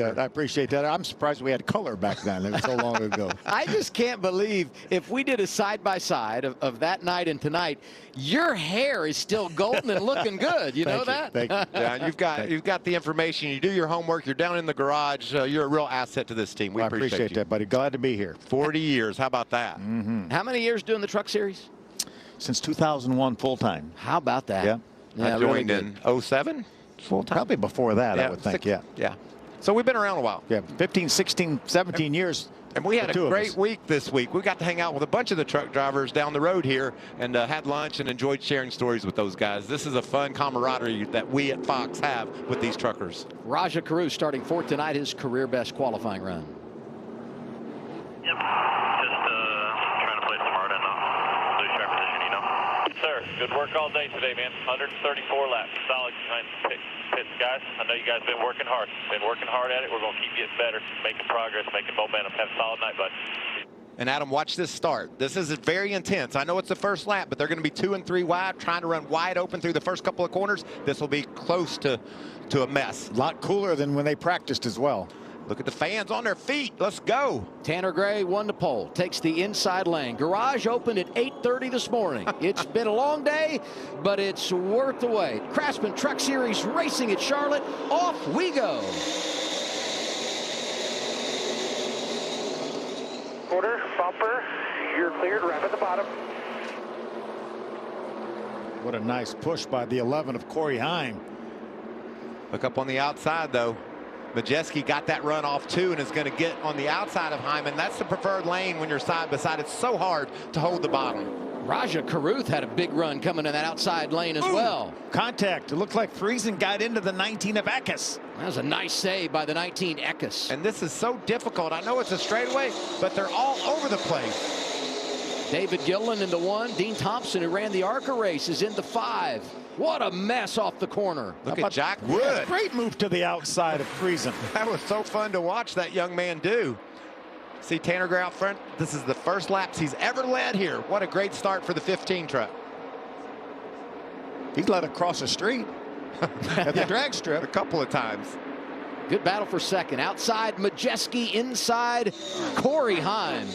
I appreciate that. I'm surprised we had color back then. It was so long ago. I just can't believe if we did a side-by-side of that night and tonight, your hair is still golden and looking good. You know that? Thank you. Yeah, you've got the information. You do your homework. You're down in the garage. You're a real asset to this team. We appreciate that, buddy. Glad to be here. 40 years. How about that? Mm-hmm. How many years doing the Truck Series? Since 2001, full time. How about that? Yeah. I joined in 07, full time. Probably before that, I would think. Yeah. So we've been around a while. Yeah, 15, 16, 17 years. And we had a great week this week. We got to hang out with a bunch of the truck drivers down the road here and had lunch and enjoyed sharing stories with those guys. This is a fun camaraderie that we at Fox have with these truckers. Raja Carew starting fourth tonight, his career best qualifying run. Yep, just trying to play smart and lose track position, you know. Sir, good work all day today, man. 134 laps, solid behind pits, guys. I know you guys been working hard. At it. We're going to keep getting better, making progress, making momentum. Have a solid night, bud. And Adam, watch this start. This is very intense. I know it's the first lap, but they're going to be 2 and 3 wide, trying to run wide open through the first couple of corners. This will be close to a mess. A lot cooler than when they practiced as well. Look at the fans on their feet. Let's go. Tanner Gray won the pole, takes the inside lane. Garage opened at 8:30 this morning. It's been a long day, but it's worth the wait. Craftsman Truck Series racing at Charlotte. Off we go. Quarter, bumper, you're cleared, wrap at the bottom. What a nice push by the 11 of Corey Heim. Look up on the outside, though. Majeski got that run off too and is going to get on the outside of Hyman. That's the preferred lane when you're side by side. It's so hard to hold the bottom. Raja Caruth had a big run coming in that outside lane as well. Contact. It looked like Friesen got into the 19 of Eckes. That was a nice save by the 19 Eckes. And this is so difficult. I know it's a straightaway, but they're all over the place. David Gilliland into 1. Dean Thompson, who ran the Arca race, is into 5. What a mess off the corner. Look at Jack Wood. Great move to the outside of Friesen. That was so fun to watch that young man do. See Tanner Gray out front. This is the first laps he's ever led here. What a great start for the 15 truck. He's led across the street at the drag strip a couple of times. Good battle for second. Outside Majeski, inside Corey Heim.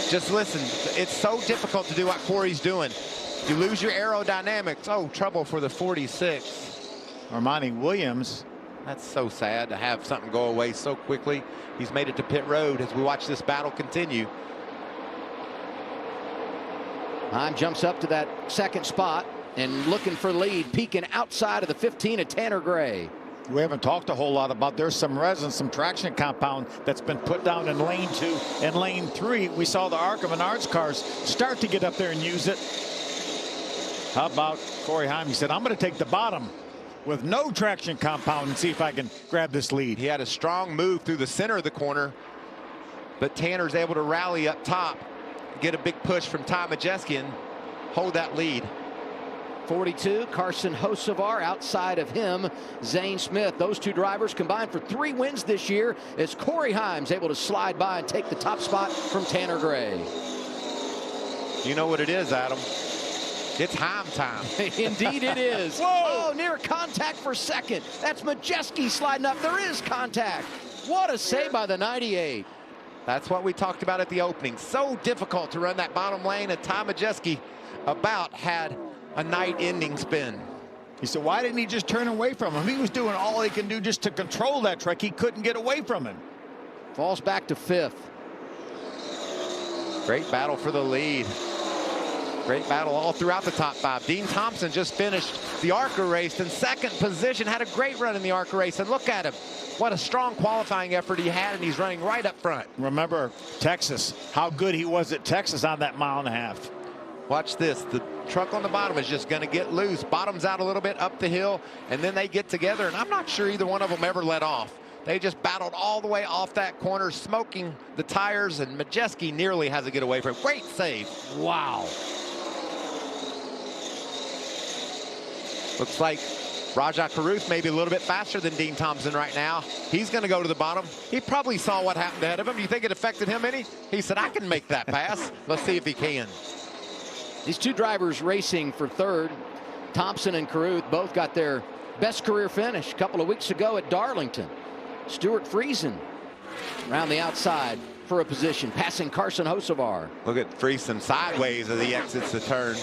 Just listen, it's so difficult to do what Corey's doing. You lose your aerodynamics. Oh, trouble for the 46. Armani Williams. That's so sad to have something go away so quickly. He's made it to pit road as we watch this battle continue. Heim jumps up to that second spot and looking for lead, peeking outside of the 15 of Tanner Gray. We haven't talked a whole lot about there's some resin, some traction compound that's been put down in lane 2 and lane 3. We saw the Arca Mernards cars start to get up there and use it. How about Corey Heim? He said, I'm going to take the bottom with no traction compound and see if I can grab this lead. He had a strong move through the center of the corner, but Tanner's able to rally up top, get a big push from Ty Majeski and hold that lead. 42, Carson Hocevar. Outside of him, Zane Smith. Those two drivers combined for 3 wins this year as Corey Heim's able to slide by and take the top spot from Tanner Gray. You know what it is, Adam? It's Heim time. Indeed it is. Whoa! Oh, near contact for second. That's Majeski sliding up. There is contact. What a save by the 98. That's what we talked about at the opening. So difficult to run that bottom lane, and Ty Majeski about had a night-ending spin. He said, why didn't he just turn away from him? He was doing all he can do just to control that truck. He couldn't get away from him. Falls back to 5th. Great battle for the lead. Great battle all throughout the top 5. Dean Thompson just finished the Arca race in 2nd position, had a great run in the Arca race, and look at him. What a strong qualifying effort he had, and he's running right up front. Remember Texas, how good he was at Texas on that 1.5 miles. Watch this. The truck on the bottom is just going to get loose. Bottoms out a little bit up the hill, and then they get together, and I'm not sure either one of them ever let off. They just battled all the way off that corner, smoking the tires, and Majeski nearly has a getaway from it. Great save. Wow. Looks like Raja Caruth maybe a little bit faster than Dean Thompson right now. He's going to go to the bottom. He probably saw what happened ahead of him. You think it affected him any? He said, I can make that pass. Let's see if he can. These two drivers racing for 3rd. Thompson and Caruth both got their best career finish a couple of weeks ago at Darlington. Stuart Friesen around the outside for a position, passing Carson Hocevar. Look at Friesen sideways as he exits the turn.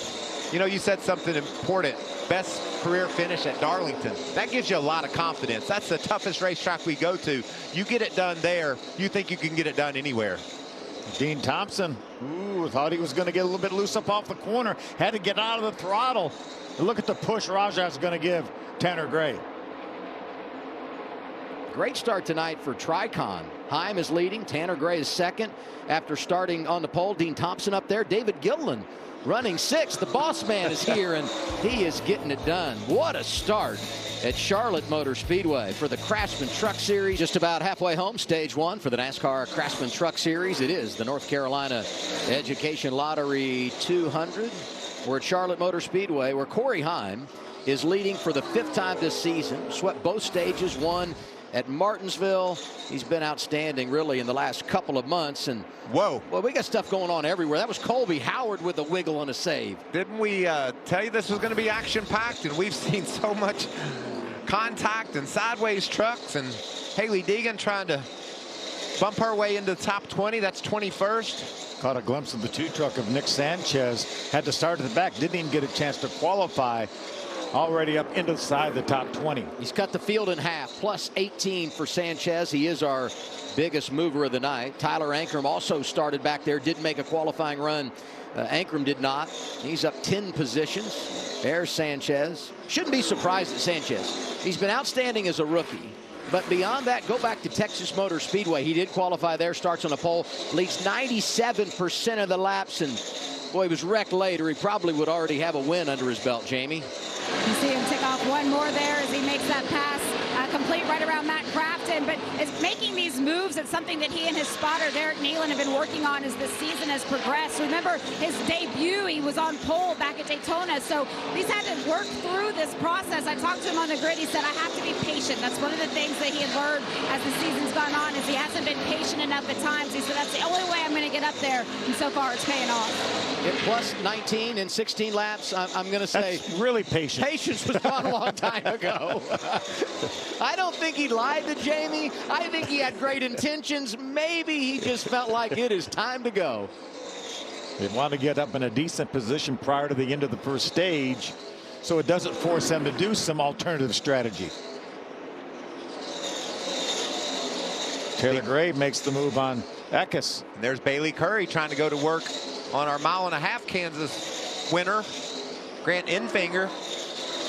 You know, you said something important. Best career finish at Darlington. That gives you a lot of confidence. That's the toughest racetrack we go to. You get it done there, you think you can get it done anywhere. Dean Thompson, thought he was going to get a little bit loose up off the corner. Had to get out of the throttle. And look at the push Rajah's going to give Tanner Gray. Great start tonight for Tricon. Heim is leading. Tanner Gray is second after starting on the pole. Dean Thompson up there. David Gilliland running sixth. The boss man is here, and he is getting it done. What a start at Charlotte Motor Speedway for the Craftsman Truck Series. Just about halfway home, stage one for the NASCAR Craftsman Truck Series. It is the North Carolina Education Lottery 200. We're at Charlotte Motor Speedway, where Corey Heim is leading for the 5th time this season. Swept both stages, won at Martinsville. He's been outstanding really in the last couple of months. And whoa, well, we got stuff going on everywhere. That was Colby Howard with a wiggle and a save. Didn't we tell you this was going to be action-packed? And we've seen so much contact and sideways trucks, and Haley Deegan trying to bump her way into the top 20. That's 21st. Caught a glimpse of the 2 truck of Nick Sanchez. Had to start at the back. Didn't even get a chance to qualify. Already up into the side of the top 20. He's cut the field in half, plus 18 for Sanchez. He is our biggest mover of the night. Tyler Ankrum also started back there, didn't make a qualifying run. Ankrum did not. He's up 10 positions. There's Sanchez. Shouldn't be surprised at Sanchez. He's been outstanding as a rookie. But beyond that, go back to Texas Motor Speedway. He did qualify there, starts on the pole, leads 97% of the laps, and boy, he was wrecked later. He probably would already have a win under his belt, Jamie. You see him tick off one more there as he makes that pass complete right around Matt Crafton. But is making these moves, it's something that he and his spotter, Derek Nealon, have been working on as the season has progressed. Remember his debut, he was on pole back at Daytona. So he's had to work through this process. I talked to him on the grid. He said, I have to be patient. That's one of the things that he had learned as the season's gone on, is he hasn't been patient enough at times. He said, that's the only way I'm going to get up there. And so far, it's paying off. At plus 19 in 16 laps, I'm going to say. That's really patient. Patience was gone a long time ago. I don't think he lied to Jamie. I think he had great intentions. Maybe he just felt like it is time to go. They want to get up in a decent position prior to the end of the first stage, so it doesn't force them to do some alternative strategy. Taylor Gray makes the move on Eckes. And there's Bailey Curry trying to go to work on our mile-and-a-half Kansas winner, Grant Enfinger.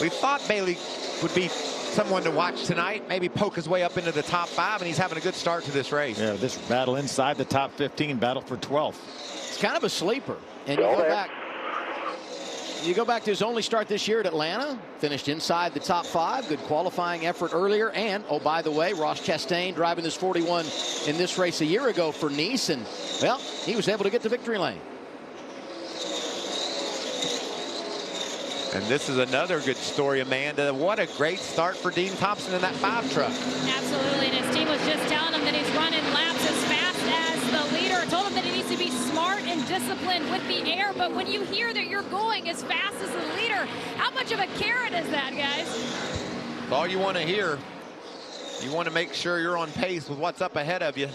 We thought Bailey would be someone to watch tonight, maybe poke his way up into the top 5, and he's having a good start to this race. Yeah, this battle inside the top 15, battle for 12th. It's kind of a sleeper. And you go back to his only start this year at Atlanta, finished inside the top 5, good qualifying effort earlier. And, oh, by the way, Ross Chastain driving this 41 in this race a year ago for Nice, and, well, he was able to get to victory lane. And this is another good story, Amanda. What a great start for Dean Thompson in that 5 truck. Absolutely, and his team was just telling him that he's running laps as fast as the leader. Told him that he needs to be smart and disciplined with the air, but when you hear that you're going as fast as the leader, how much of a carrot is that, guys? It's all you want to hear. You want to make sure you're on pace with what's up ahead of you.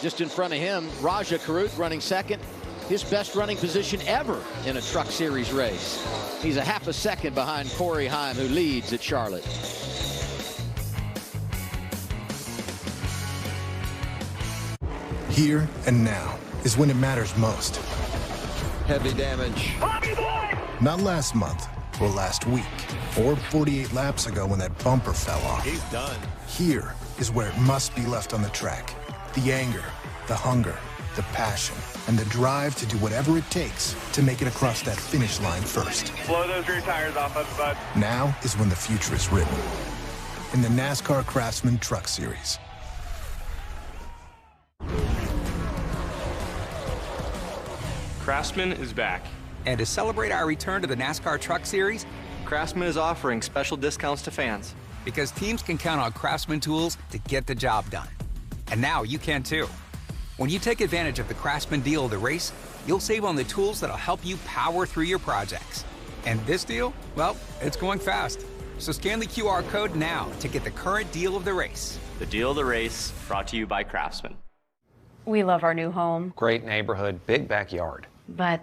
Just in front of him, Raja Karut running second. His best running position ever in a Truck Series race. He's a half a second behind Corey Heim, who leads at Charlotte. Here and now is when it matters most. Heavy damage. Not last month or last week or 48 laps ago when that bumper fell off. He's done. Here is where it must be left on the track. The anger, the hunger, the passion, and the drive to do whatever it takes to make it across that finish line first. Blow those rear tires off us, bud. Now is when the future is written in the NASCAR Craftsman Truck Series. Craftsman is back. And to celebrate our return to the NASCAR Truck Series, Craftsman is offering special discounts to fans. because teams can count on Craftsman tools to get the job done. And now you can too. When you take advantage of the Craftsman deal of the race, you'll save on the tools that'll help you power through your projects. And this deal, well, it's going fast. So scan the QR code now to get the current deal of the race. The deal of the race brought to you by Craftsman. We love our new home, Great neighborhood, big backyard. but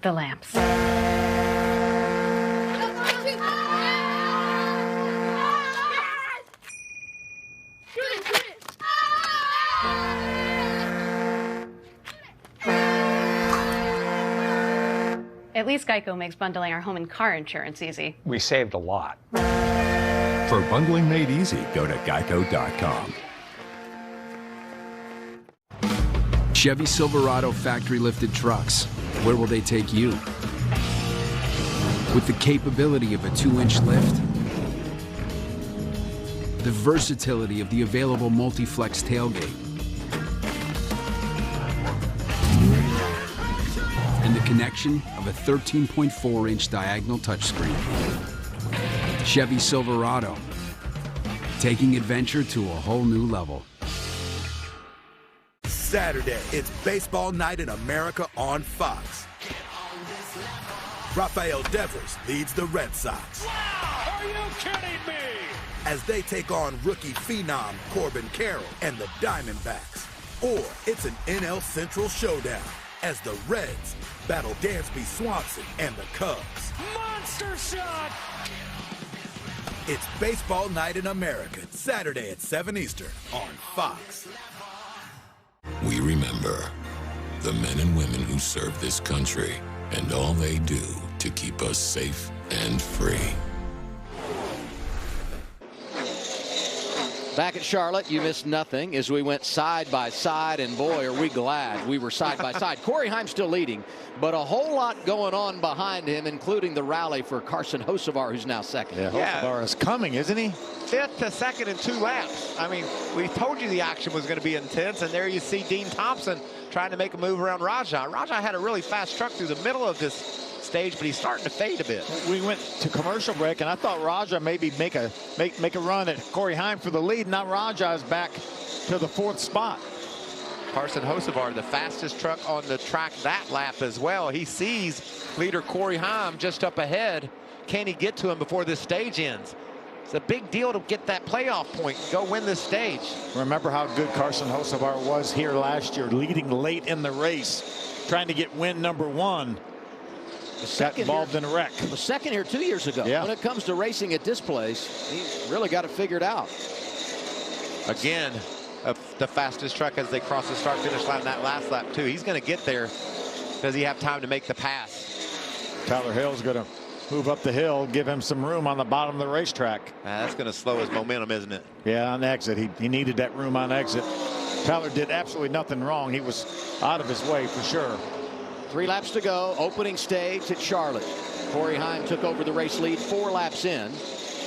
the lamps. At least Geico makes bundling our home and car insurance easy. We saved a lot. For bundling made easy, go to geico.com. Chevy Silverado factory lifted trucks. Where will they take you? With the capability of a 2-inch lift, the versatility of the available multi-flex tailgate, and the connection of a 13.4-inch diagonal touchscreen. Chevy Silverado, taking adventure to a whole new level. Saturday, it's baseball night in America on Fox. Rafael Devers leads the Red Sox. Wow! Are you kidding me? As they take on rookie phenom Corbin Carroll and the Diamondbacks. Or it's an NL Central showdown as the Reds battle Dansby Swanson and the Cubs. Monster shot! It's baseball night in America, Saturday at 7 Eastern on Fox. We remember the men and women who serve this country and all they do to keep us safe and free. Back at Charlotte, you missed nothing as we went side by side, and boy, are we glad we were side by side. Corey Heim still leading, but a whole lot going on behind him, including the rally for Carson Hocevar, who's now second. Yeah, Hocevar is coming, isn't he? Fifth to second in 2 laps. I mean, we told you the action was going to be intense, and there you see Dean Thompson trying to make a move around Raja. Raja had a really fast truck through the middle of this stage, but he's starting to fade a bit. We went to commercial break, and I thought Raja maybe make a run at Corey Heim for the lead. Now Raja is back to the 4th spot. Carson Hocevar, the fastest truck on the track that lap as well. He sees leader Corey Heim just up ahead. Can he get to him before this stage ends? It's a big deal to get that playoff point, go win this stage. Remember how good Carson Hocevar was here last year, leading late in the race, trying to get win number 1. Got involved in a wreck. Was second here 2 years ago. Yeah. When it comes to racing at this place, he's really got it figured out. Again, the fastest truck as they cross the start-finish line that last lap, too. He's going to get there. Does he have time to make the pass? Tyler Hill's going to move up the hill, give him some room on the bottom of the racetrack. That's going to slow his momentum, isn't it? Yeah, on exit. He needed that room on exit. Tyler did absolutely nothing wrong. He was out of his way for sure. 3 laps to go, opening stage at Charlotte. Corey Heim took over the race lead 4 laps in,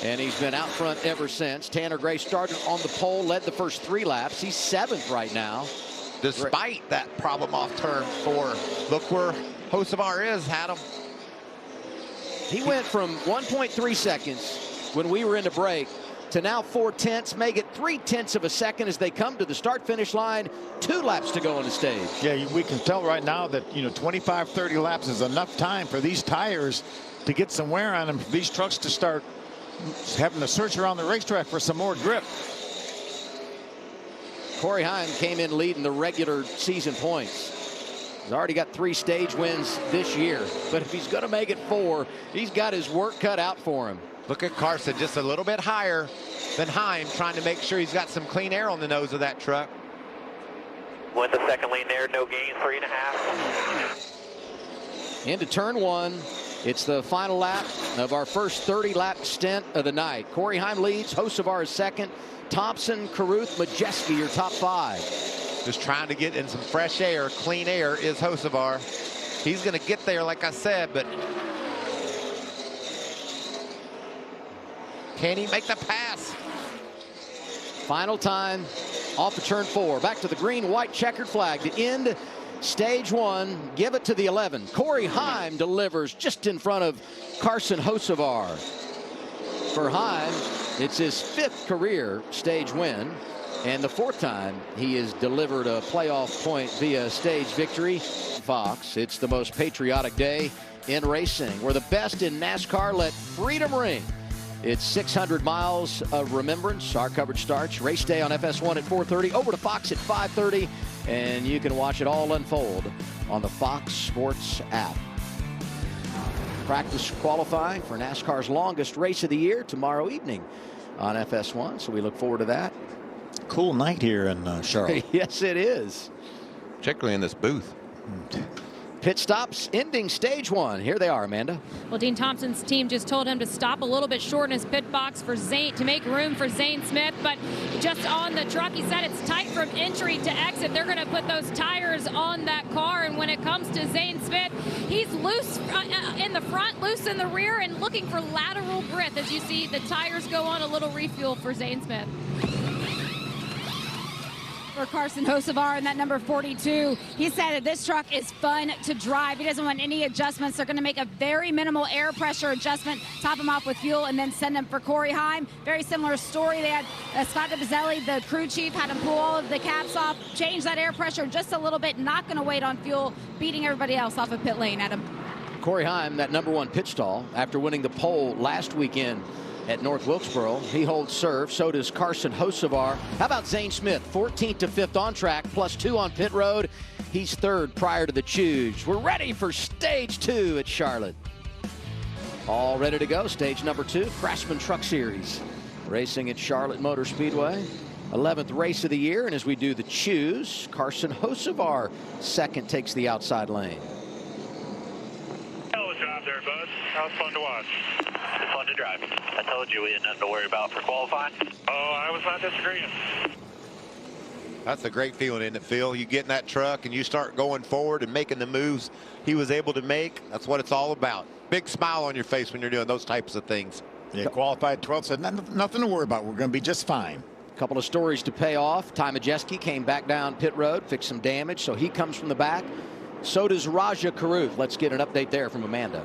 and he's been out front ever since. Tanner Gray started on the pole, led the first 3 laps. He's 7th right now. Despite that problem off turn 4, look where Hocevar is, had him. He went from 1.3 seconds when we were in the break to now 4/10, make it 3/10 of a second as they come to the start-finish line. 2 laps to go on the stage. Yeah, we can tell right now that 25-30 laps is enough time for these tires to get some wear on them, for these trucks to start having to search around the racetrack for some more grip. Corey Heim came in leading the regular season points. He's already got 3 stage wins this year, but if he's going to make it 4, he's got his work cut out for him. Look at Carson, just a little bit higher than Heim, trying to make sure he's got some clean air on the nose of that truck. Went the second lane there, no gain, 3.5. Into turn 1. It's the final lap of our first 30-lap stint of the night. Corey Heim leads, Hocevar is second, Thompson, Carruth, Majeski, your top 5. Just trying to get in some fresh air, clean air is Hocevar. He's going to get there, like I said, but can he make the pass? Final time off of turn 4. Back to the green-white checkered flag to end stage 1. Give it to the 11. Corey Heim delivers just in front of Carson Hocevar. For Heim, it's his 5th career stage win, and the 4th time he has delivered a playoff point via stage victory. Fox, it's the most patriotic day in racing, where the best in NASCAR let freedom ring It's 600 miles of remembrance. Our coverage starts race day on FS1 at 4:30, over to Fox at 5:30, and you can watch it all unfold on the Fox Sports app. Practice qualifying for NASCAR's longest race of the year tomorrow evening on FS1, so we look forward to that. Cool night here in Charlotte. Yes, it is. Particularly in this booth. Pit stops ending stage one. Here they are, Amanda. Well, Dean Thompson's team just told him to stop a little bit short in his pit box for Zane, to make room for Zane Smith. But just on the truck, he said it's tight from entry to exit. They're going to put those tires on that car. And when it comes to Zane Smith, he's loose in the front, loose in the rear, and looking for lateral grip. As you see, the tires go on a little refuel for Zane Smith. For Carson Hocevar in that number 42. He said that this truck is fun to drive. He doesn't want any adjustments. They're going to make a very minimal air pressure adjustment, top him off with fuel, and then send him for Corey Heim. Very similar story. They had Scott DeBazzelli, the crew chief, had him pull all of the caps off, change that air pressure just a little bit, not going to wait on fuel, beating everybody else off of pit lane, Adam. Corey Heim, that #1 pit stall, after winning the pole last weekend at North Wilkesboro. He holds serve. So does Carson Hocevar. How about Zane Smith? 14th to 5th on track, +2 on pit road. He's 3rd prior to the choose. We're ready for stage 2 at Charlotte. All ready to go. Stage number 2, Craftsman Truck Series. Racing at Charlotte Motor Speedway. 11th race of the year. And as we do the choose, Carson Hocevar, 2nd, takes the outside lane. Hell of a job there, bud. That was fun to watch. It's fun to drive. I told you we had nothing to worry about for qualifying. Oh, I was not disagreeing. That's a great feeling, isn't it, Phil? You get in that truck and you start going forward and making the moves he was able to make. That's what it's all about. Big smile on your face when you're doing those types of things. Yeah, qualified 12th, said nothing to worry about. We're going to be just fine. A couple of stories to pay off. Ty Majeski came back down pit road, fixed some damage, so he comes from the back. So does Raja Karuth. Let's get an update there from Amanda.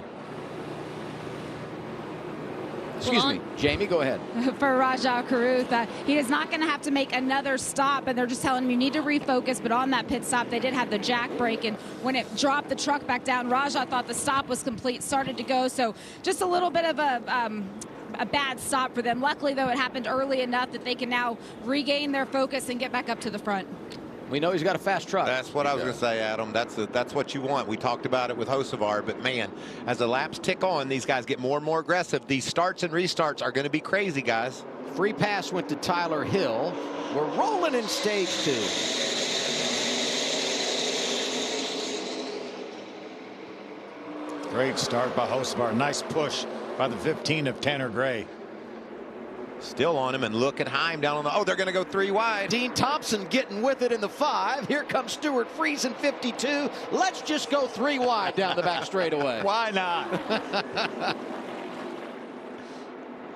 Excuse me, Jamie, go ahead. For Raja Karuth, he is not going to have to make another stop, and they're just telling him you need to refocus. But on that pit stop, they did have the jack brake, and when it dropped the truck back down, Raja thought the stop was complete, started to go. So just a little bit of a bad stop for them. Luckily, though, it happened early enough that they can now regain their focus and get back up to the front. We know he's got a fast truck. That's what I was going to say, Adam. That's what you want. We talked about it with Hocevar, but man, as the laps tick on, these guys get more and more aggressive. These starts and restarts are going to be crazy, guys. Free pass went to Tyler Hill. We're rolling in stage 2. Great start by Hocevar. Nice push by the 15 of Tanner Gray. Still on him, and look at Heim down on the, oh, they're going to go 3 wide. Dean Thompson getting with it in the 5. Here comes Stuart Freeze in 52. Let's just go 3 wide down the back straightaway. Why not?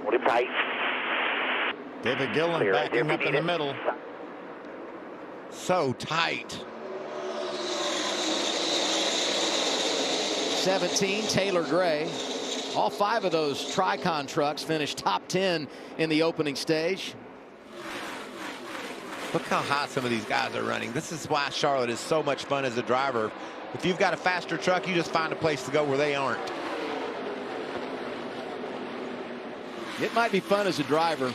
Hold him tight. David Gillen backing up in the middle. So tight. 17, Taylor Gray. All 5 of those Tricon trucks finished top 10 in the opening stage. Look how hot some of these guys are running. This is why Charlotte is so much fun as a driver. If you've got a faster truck, you just find a place to go where they aren't. It might be fun as a driver,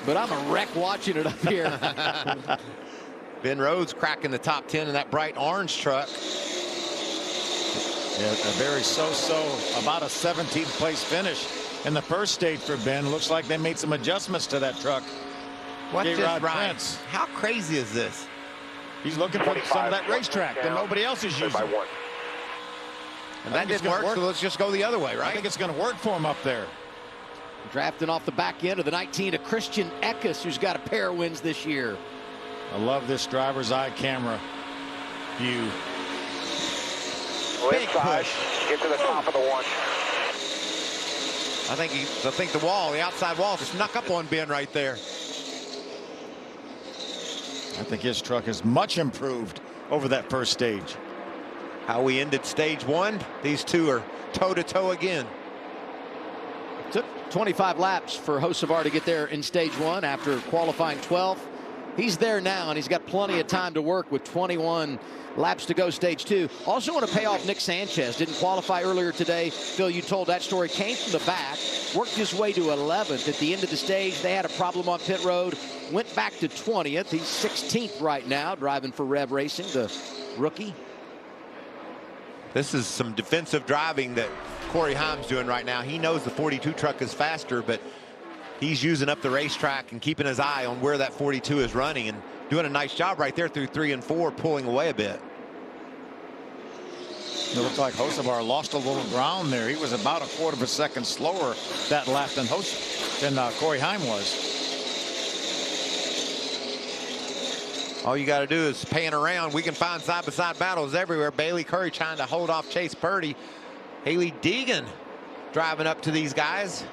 but I'm a wreck watching it up here. Ben Rhodes cracking the top 10 in that bright orange truck. Yeah, a very so-so, about a 17th place finish in the first stage for Ben. Looks like they made some adjustments to that truck. What just J-Rod right? Prince. How crazy is this? He's looking for some of that racetrack that nobody else is using. And that didn't work, so let's just go the other way, right? I think it's going to work for him up there. Drafting off the back end of the 19 to Christian Eckes, who's got a pair of wins this year. I love this driver's eye camera view. Big push. Get to the top of the 1. I think the wall, the outside wall, snuck up on Ben right there. I think his truck is much improved over that first stage. How we ended stage 1, these two are toe-to-toe again. Took 25 laps for Hocevar to get there in stage 1 after qualifying 12th. He's there now, and he's got plenty of time to work with 21 laps to go, stage 2. Also want to pay off Nick Sanchez. Didn't qualify earlier today. Phil, you told that story. Came from the back, worked his way to 11th. At the end of the stage, they had a problem on pit road. Went back to 20th. He's 16th right now, driving for Rev Racing, the rookie. This is some defensive driving that Corey Heim's doing right now. He knows the 42 truck is faster, but he's using up the racetrack and keeping his eye on where that 42 is running and doing a nice job right there through 3 and 4, pulling away a bit. It looked like Hocevar lost a little ground there. He was about a quarter of a second slower that lap than Corey Heim was. All you got to do is pan around. We can find side-by-side battles everywhere. Bailey Curry trying to hold off Chase Purdy. Haley Deegan driving up to these guys.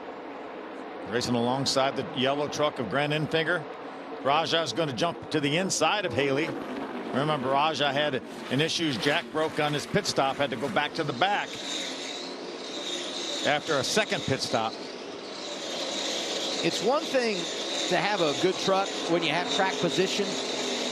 Racing alongside the yellow truck of Grant Enfinger. Raja's going to jump to the inside of Haley. Remember, Raja had an issue. Jack broke on his pit stop, had to go back to the back after a second pit stop. It's one thing to have a good truck when you have track position.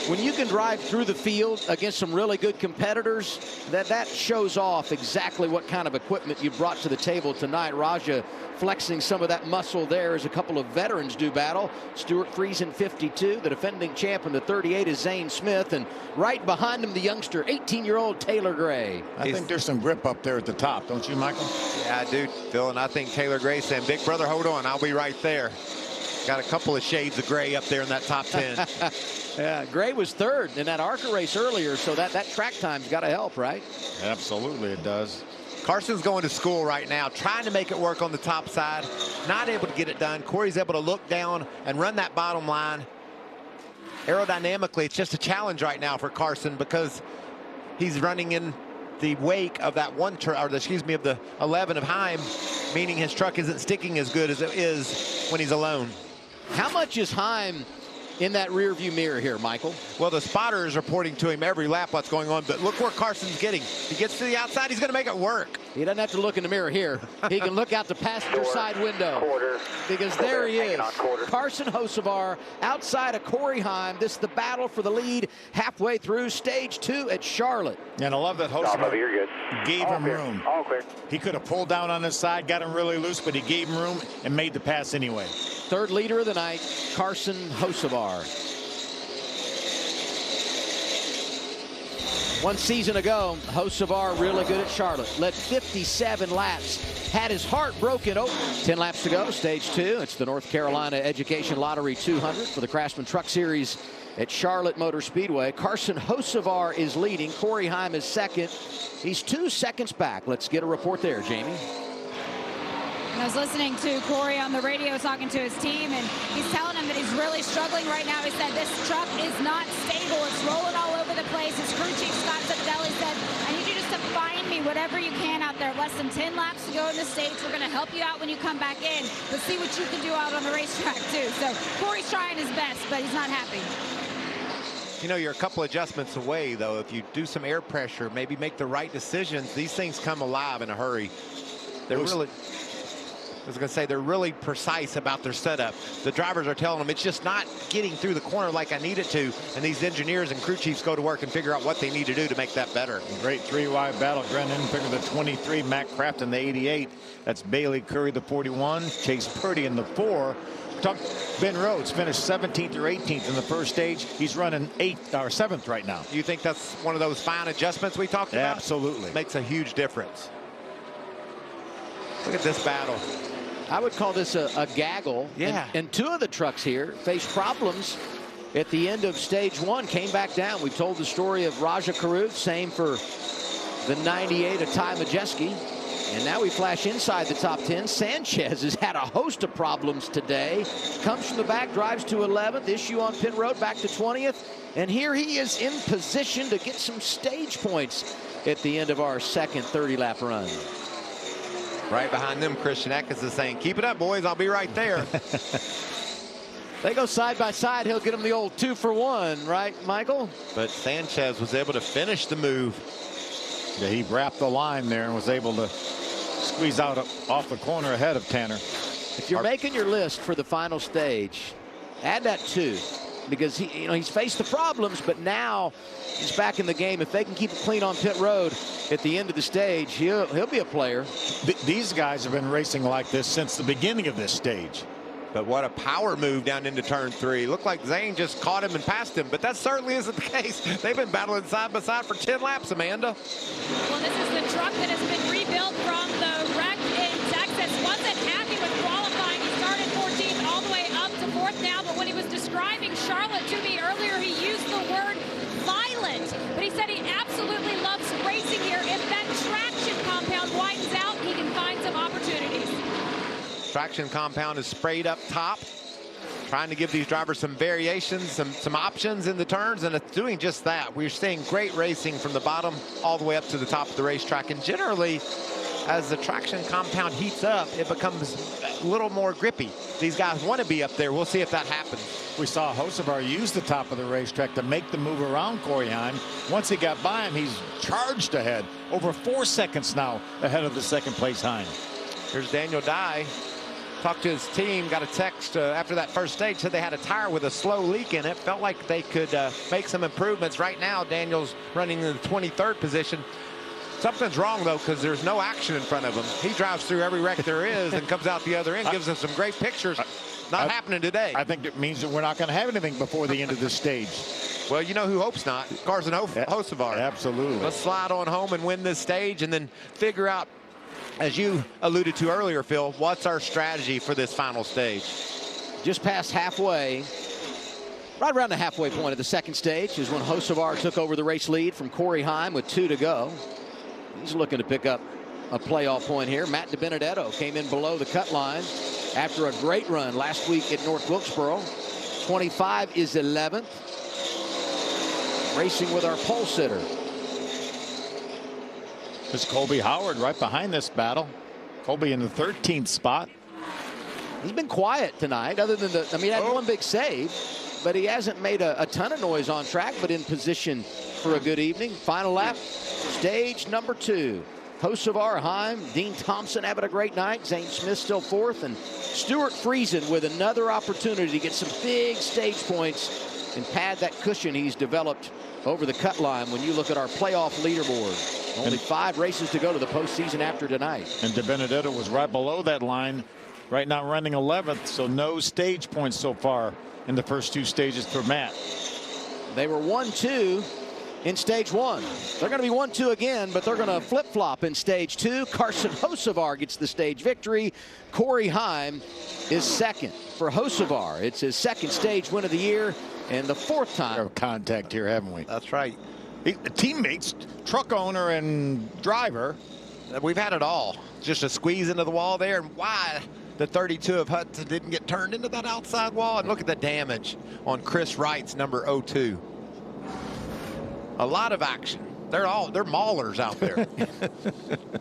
When you can drive through the field against some really good competitors, that shows off exactly what kind of equipment you brought to the table tonight. Raja flexing some of that muscle there as a couple of veterans do battle. Stuart Friesen, 52. The defending champ in the 38 is Zane Smith. And right behind him, the youngster, 18-year-old Taylor Gray. I think there's some grip up there at the top, don't you, Michael? Yeah, I do, Phil. And I think Taylor Gray saying, big brother, hold on. I'll be right there. Got a couple of shades of gray up there in that top 10. Yeah, Gray was third in that Arca race earlier, so that track time's got to help, right? Absolutely, it does. Carson's going to school right now, trying to make it work on the top side. Not able to get it done. Corey's able to look down and run that bottom line. Aerodynamically, it's just a challenge right now for Carson because he's running in the wake of that of the 11 of Heim, meaning his truck isn't sticking as good as it is when he's alone. How much is Heim in that rear view mirror here, Michael? Well, the spotter is reporting to him every lap what's going on, but look where Carson's getting. He gets to the outside, he's going to make it work. He doesn't have to look in the mirror here. He can look out the passenger side window. Because there he is. Carson Hocevar outside of Corey Heim. This is the battle for the lead halfway through stage 2 at Charlotte. And I love that Hocevar gave him room. All clear. He could have pulled down on his side, got him really loose, but he gave him room and made the pass anyway. Third leader of the night, Carson Hocevar. One season ago, Hocevar really good at Charlotte. Led 57 laps. Had his heart broken. 10 laps to go, stage 2. It's the North Carolina Education Lottery 200 for the Craftsman Truck Series at Charlotte Motor Speedway. Carson Hocevar is leading. Corey Heim is second. He's 2 seconds back. Let's get a report there, Jamie. I was listening to Corey on the radio talking to his team, and he's telling them that he's really struggling right now. He said this truck is not stable. It's rolling all over the place. His crew chief, Scott Zeppedelli, said, I need you just to find me whatever you can out there. Less than 10 laps to go in the stage. We're going to help you out when you come back in. Let's see what you can do out on the racetrack, too. So Corey's trying his best, but he's not happy. You know, you're a couple adjustments away, though. If you do some air pressure, maybe make the right decisions, these things come alive in a hurry. They're really precise about their setup. The drivers are telling them it's just not getting through the corner like I need it to, and these engineers and crew chiefs go to work and figure out what they need to do to make that better. Great 3-wide battle. Grant Enfinger, the 23, Matt Crafton, the 88. That's Bailey Curry, the 41, Chase Purdy in the 4. Ben Rhodes finished 17th or 18th in the first stage. He's running 8th or 7th right now. You think that's one of those fine adjustments we talked about? Absolutely. Makes a huge difference. Look at this battle. I would call this a gaggle. Yeah. And 2 of the trucks here faced problems at the end of stage 1. Came back down. We've told the story of Raja Karuth. Same for the 98 of Ty Majeski. And now we flash inside the top 10. Sanchez has had a host of problems today. Comes from the back, drives to 11th. Issue on pit road, back to 20th. And here he is in position to get some stage points at the end of our second 30-lap run. Right behind them, Christian Eckes is saying, keep it up, boys. I'll be right there. They go side by side. He'll get him the old 2-for-1, right, Michael? But Sanchez was able to finish the move. Yeah, he wrapped the line there and was able to squeeze out off the corner ahead of Tanner. If you're making your list for the final stage, add that 2. because he's faced the problems, but now he's back in the game. If they can keep it clean on pit road at the end of the stage, he'll be a player. These guys have been racing like this since the beginning of this stage. But what a power move down into turn 3. Looked like Zane just caught him and passed him, but that certainly isn't the case. They've been battling side by side for 10 laps, Amanda. Well, this is the truck that has been rebuilt from the wreck in Texas. Wasn't happy with qualifying. He started 14th all the way up to 4th now, but when he was describing Charlotte to me earlier, he used the word violent. But he said he absolutely loves racing here. If that traction compound widens out, he can find some opportunities. Traction compound is sprayed up top, trying to give these drivers some variations, some options in the turns, and it's doing just that. We're seeing great racing from the bottom all the way up to the top of the racetrack. And generally, as the traction compound heats up, it becomes a little more grippy. These guys want to be up there. We'll see if that happens. We saw Hocevar use the top of the racetrack to make the move around Corey Heim. Once he got by him, he's charged ahead. Over 4 seconds now ahead of the second place Heim. Here's Daniel Dye. Talked to his team, got a text after that first stage, said they had a tire with a slow leak in it. Felt like they could make some improvements. Right now, Daniel's running in the 23rd position. Something's wrong, though, because there's no action in front of him. He drives through every wreck there is and comes out the other end, gives us some great pictures. Not happening today. I think it means that we're not going to have anything before the end of this stage. Well, you know who hopes not? Carson Hocevar. Absolutely. Let's slide on home and win this stage and then figure out, as you alluded to earlier, Phil, what's our strategy for this final stage? Just past halfway, right around the halfway point of the second stage is when Hocevar took over the race lead from Corey Heim with 2 to go. He's looking to pick up a playoff point here. Matt DiBenedetto came in below the cut line after a great run last week at North Wilkesboro. 25 is 11th. Racing with our pole sitter. There's Colby Howard right behind this battle. Colby in the 13th spot. He's been quiet tonight, other than he had one big save, but he hasn't made a ton of noise on track, but in position for a good evening. Final lap, stage number 2. Hocevar, Heim, Dean Thompson having a great night. Zane Smith still 4th, and Stuart Friesen with another opportunity to get some big stage points and pad that cushion he's developed over the cut line when you look at our playoff leaderboard. Only 5 races to go to the postseason after tonight. And DiBenedetto was right below that line, right now running 11th, so no stage points so far in the first 2 stages for Matt. They were 1-2 in stage 1. They're going to be 1-2 again, but they're going to flip-flop in stage 2. Carson Hocevar gets the stage victory. Corey Heim is second for Hocevar. It's his second stage win of the year and the 4th time. Of contact here, haven't we? That's right. Teammates, truck owner and driver. We've had it all. Just a squeeze into the wall there, and why the 32 of Hudson didn't get turned into that outside wall. And look at the damage on Chris Wright's number 02. A lot of action. They're maulers out there.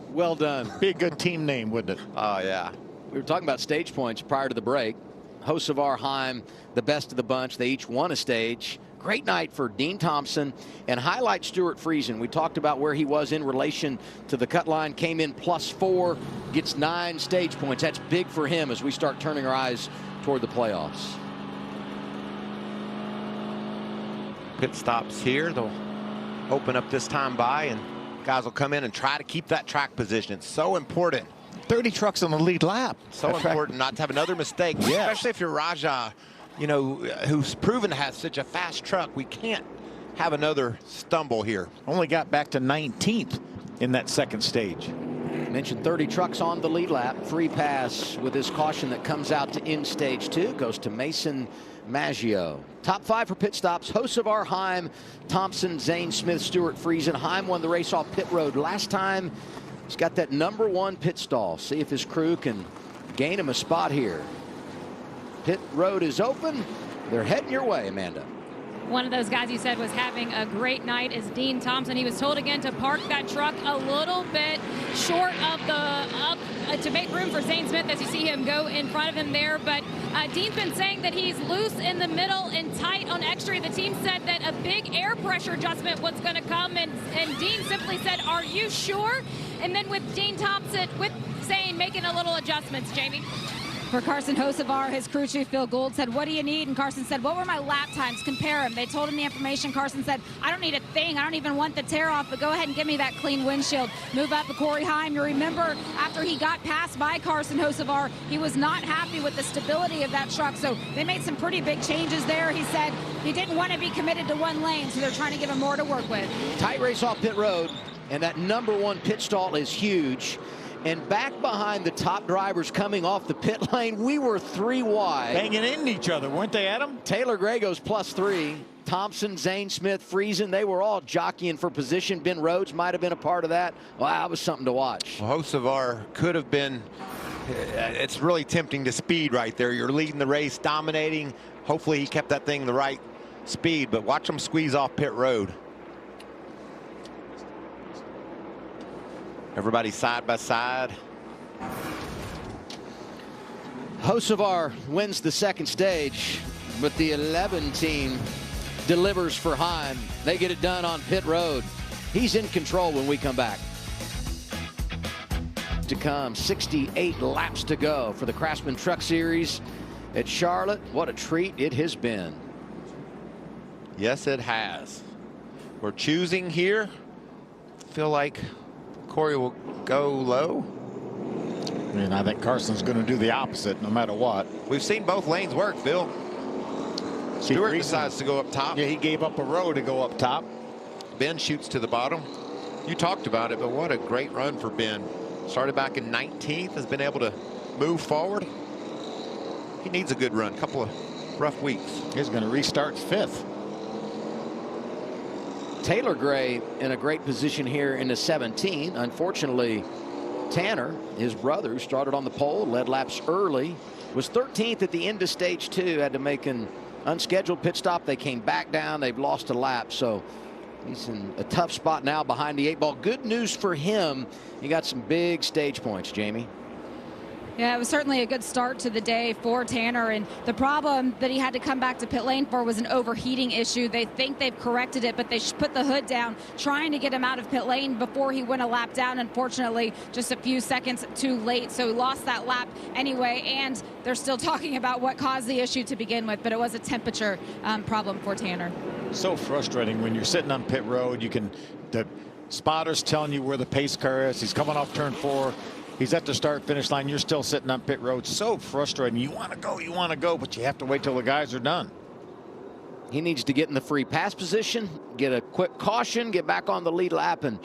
Well done. Be a good team name, wouldn't it? Oh, yeah. We were talking about stage points prior to the break. Hocevar, Heim, the best of the bunch. They each won a stage. Great night for Dean Thompson, and highlight Stuart Friesen. We talked about where he was in relation to the cut line. Came in +4, gets 9 stage points. That's big for him as we start turning our eyes toward the playoffs. Pit stops here. They'll open up this time by, and guys will come in and try to keep that track position. It's so important. 30 trucks on the lead lap. So important not to have another mistake, especially if you're Raja, you know, who's proven to have such a fast truck. We can't have another stumble here. Only got back to 19th in that second stage. Mentioned 30 trucks on the lead lap. Free pass with his caution that comes out to end stage 2. Goes to Mason Maggio. Top 5 for pit stops. Hocevar, Heim, Thompson, Zane Smith, Stuart Friesen. Heim won the race off pit road last time. He's got that number 1 pit stall. See if his crew can gain him a spot here. Pit road is open. They're heading your way, Amanda. One of those guys you said was having a great night is Dean Thompson. He was told again to park that truck a little bit short of to make room for Zane Smith as you see him go in front of him there. But Dean's been saying that he's loose in the middle and tight on extra. The team said that a big air pressure adjustment was going to come, and Dean simply said, "Are you sure?" And then with Dean Thompson, with saying making a little adjustments, Jamie. For Carson Hocevar, his crew chief Phil Gould said, what do you need? And Carson said, what were my lap times? Compare them. They told him the information. Carson said, I don't need a thing. I don't even want the tear off, but go ahead and give me that clean windshield. Move up to Corey Heim. You remember after he got passed by Carson Hocevar, he was not happy with the stability of that truck. So they made some pretty big changes there. He said he didn't want to be committed to one lane, so they're trying to give him more to work with. Tight race off pit road, and that #1 pit stall is huge. And back behind the top drivers coming off the pit lane, we were 3 wide. Banging into each other, weren't they, Adam? Taylor Gray goes +3. Thompson, Zane Smith, Friesen, they were all jockeying for position. Ben Rhodes might have been a part of that. Wow, that was something to watch. Well, Hocevar could have been, it's really tempting to speed right there. You're leading the race, dominating. Hopefully he kept that thing the right speed, but watch him squeeze off pit road. Everybody side by side. Hocevar wins the second stage, but the 11 team delivers for Heim. They get it done on pit road. He's in control when we come back. To come, 68 laps to go for the Craftsman Truck Series at Charlotte. What a treat it has been. Yes, it has. We're choosing here. Feel like Corey will go low. And I think Carson's going to do the opposite no matter what. We've seen both lanes work, Bill. Stewart decides to go up top. Yeah, he gave up a row to go up top. Ben shoots to the bottom. You talked about it, but what a great run for Ben. Started back in 19th, has been able to move forward. He needs a good run, couple of rough weeks. He's going to restart 5th. Taylor Gray in a great position here in the 17. Unfortunately, Tanner, his brother, who started on the pole, led laps early, was 13th at the end of stage 2, had to make an unscheduled pit stop. They came back down. They've lost a lap, so he's in a tough spot now behind the 8 ball. Good news for him. He got some big stage points, Jamie. Yeah, it was certainly a good start to the day for Tanner, and the problem that he had to come back to pit lane for was an overheating issue. They think they've corrected it, but they put the hood down, trying to get him out of pit lane before he went a lap down. Unfortunately, just a few seconds too late, so he lost that lap anyway, and they're still talking about what caused the issue to begin with, but it was a temperature problem for Tanner. So frustrating when you're sitting on pit road. The spotter's telling you where the pace car is. He's coming off turn 4. He's at the start finish line. You're still sitting on pit road. So frustrating. You want to go, but you have to wait till the guys are done. He needs to get in the free pass position, get a quick caution, get back on the lead lap, and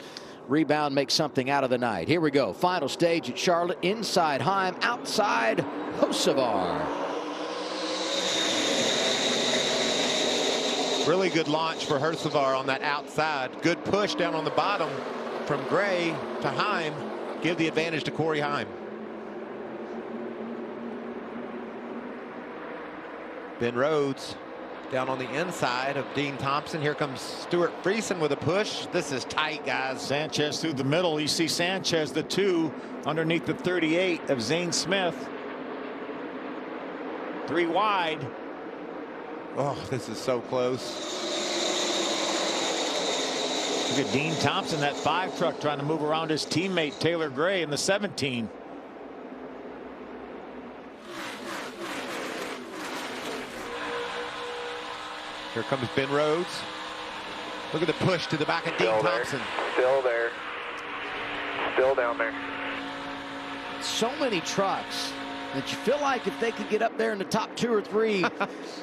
rebound, make something out of the night. Here we go. Final stage at Charlotte. Inside Heim, outside Hocevar. Really good launch for Hocevar on that outside. Good push down on the bottom from Gray to Heim. Give the advantage to Corey Heim. Ben Rhodes down on the inside of Dean Thompson. Here comes Stuart Friesen with a push. This is tight, guys. Sanchez through the middle. You see Sanchez, the 2, underneath the 38 of Zane Smith. 3 wide. Oh, this is so close. Look at Dean Thompson, that 5 truck, trying to move around his teammate Taylor Gray in the 17. Here comes Ben Rhodes. Look at the push to the back of Dean Thompson. Still there. Still down there. So many trucks that you feel like if they could get up there in the top 2 or 3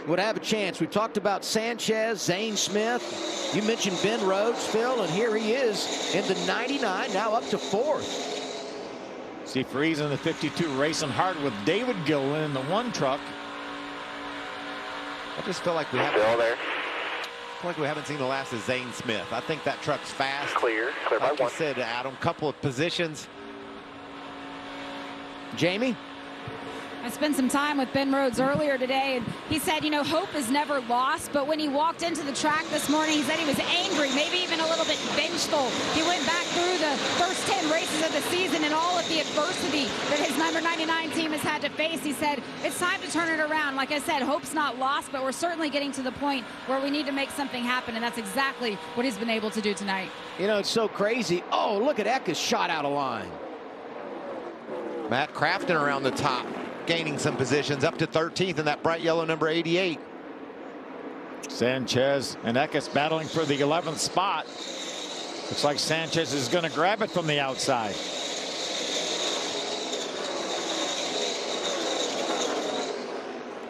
would have a chance. We talked about Sanchez, Zane Smith. You mentioned Ben Rhodes, Phil, and here he is in the 99, now up to 4th. See Friesen in the 52 racing hard with David Gillen in the 1 truck. I just feel like we haven't. Still there. I feel like we haven't seen the last of Zane Smith. I think that truck's fast. Clear by like 1. you said, Adam, couple of positions. Jamie? I spent some time with Ben Rhodes earlier today, and he said, you know, hope is never lost, but when he walked into the track this morning, he said he was angry, maybe even a little bit vengeful. He went back through the first 10 races of the season and all of the adversity that his number 99 team has had to face. He said, it's time to turn it around. Like I said, hope's not lost, but we're certainly getting to the point where we need to make something happen, and that's exactly what he's been able to do tonight. You know, it's so crazy. Oh, look at Ecka's shot out of line. Matt Crafton around the top. gaining some positions up to 13th in that bright yellow number 88. Sanchez and Eckes battling for the 11th spot. Looks like Sanchez is going to grab it from the outside.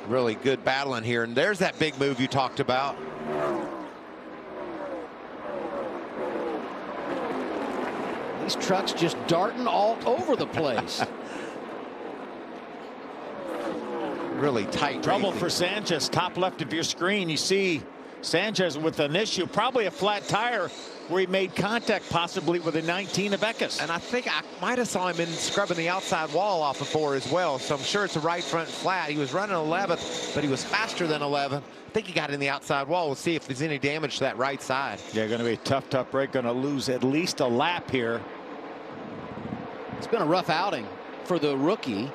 Really good battling here, and there's that big move you talked about. These trucks just darting all over the place. Really tight. Trouble for Sanchez. Top left of your screen, you see Sanchez with an issue, probably a flat tire where he made contact possibly with a 19 of Eckes. And I think I might have saw him in scrubbing the outside wall off of 4 as well, so I'm sure it's a right front flat. He was running 11th, but he was faster than 11th. I think he got in the outside wall. We'll see if there's any damage to that right side. Yeah, going to be a tough break. Going to lose at least a lap here. It's been a rough outing for the rookie,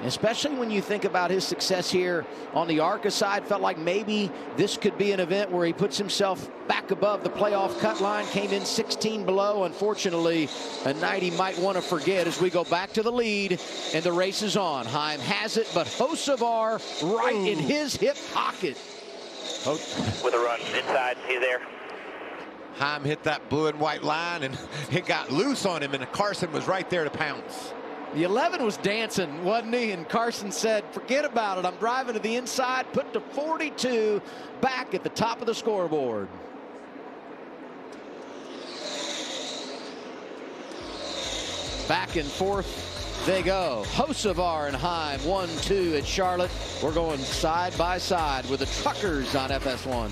especially when you think about his success here on the Arca side. Felt like maybe this could be an event where he puts himself back above the playoff cut line. Came in 16 below. Unfortunately, a night he might want to forget as we go back to the lead and the race is on. Heim has it, but Hocevar right in his hip pocket. With a run inside, he's there. Heim hit that blue and white line, and it got loose on him, and Carson was right there to pounce. The 11 was dancing, wasn't he? And Carson said, forget about it. I'm driving to the inside, put to 42, back at the top of the scoreboard. Back and forth they go. Hocevar and Heim, 1-2 at Charlotte. We're going side by side with the truckers on FS1.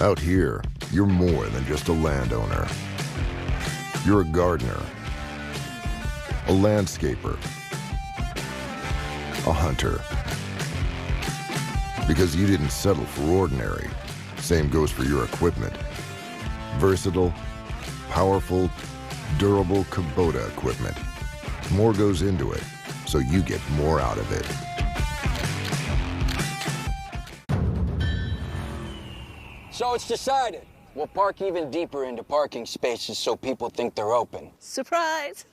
Out here, you're more than just a landowner. You're a gardener, a landscaper, a hunter. Because you didn't settle for ordinary. Same goes for your equipment. Versatile, powerful, durable Kubota equipment. More goes into it, so you get more out of it. So it's decided. We'll park even deeper into parking spaces so people think they're open. Surprise!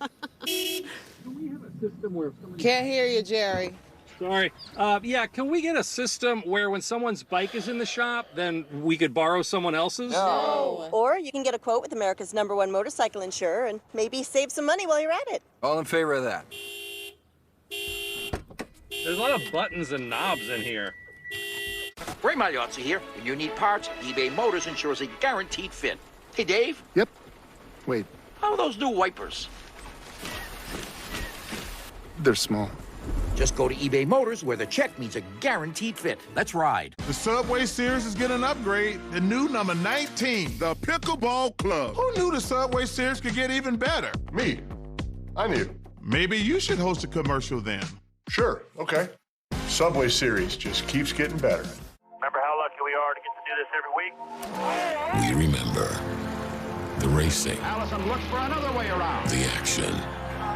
Can't hear you, Jerry. Sorry. Yeah, can we get a system where when someone's bike is in the shop, then we could borrow someone else's? No. Or you can get a quote with America's #1 motorcycle insurer and maybe save some money while you're at it. All in favor of that? There's a lot of buttons and knobs in here. Ray Magliozzi here. When you need parts, eBay Motors ensures a guaranteed fit. Hey, Dave? Yep. Wait, How are those new wipers? they're small. Just go to eBay Motors where the check means a guaranteed fit. Let's ride. The Subway Series is getting an upgrade. The new number 19, the Pickleball Club. Who knew the Subway Series could get even better? Me. I knew. Maybe you should host a commercial then. Sure, okay. Subway Series just keeps getting better. Remember how lucky we are to get to do this every week? We remember the racing, Allison looks for another way around. the action,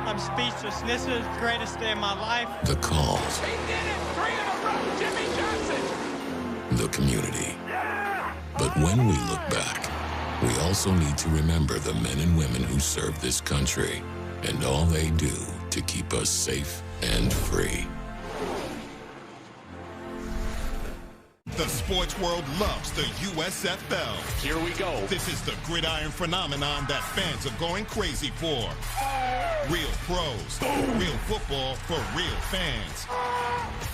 I'm speechless. This is the greatest day of my life. the calls, He did it! 3 in a row! Jimmy Johnson! the community. But when we look back, we also need to remember the men and women who serve this country and all they do to keep us safe and free. The sports world loves the USFL. Here we go. This is the gridiron phenomenon that fans are going crazy for. Real pros, real football for real fans.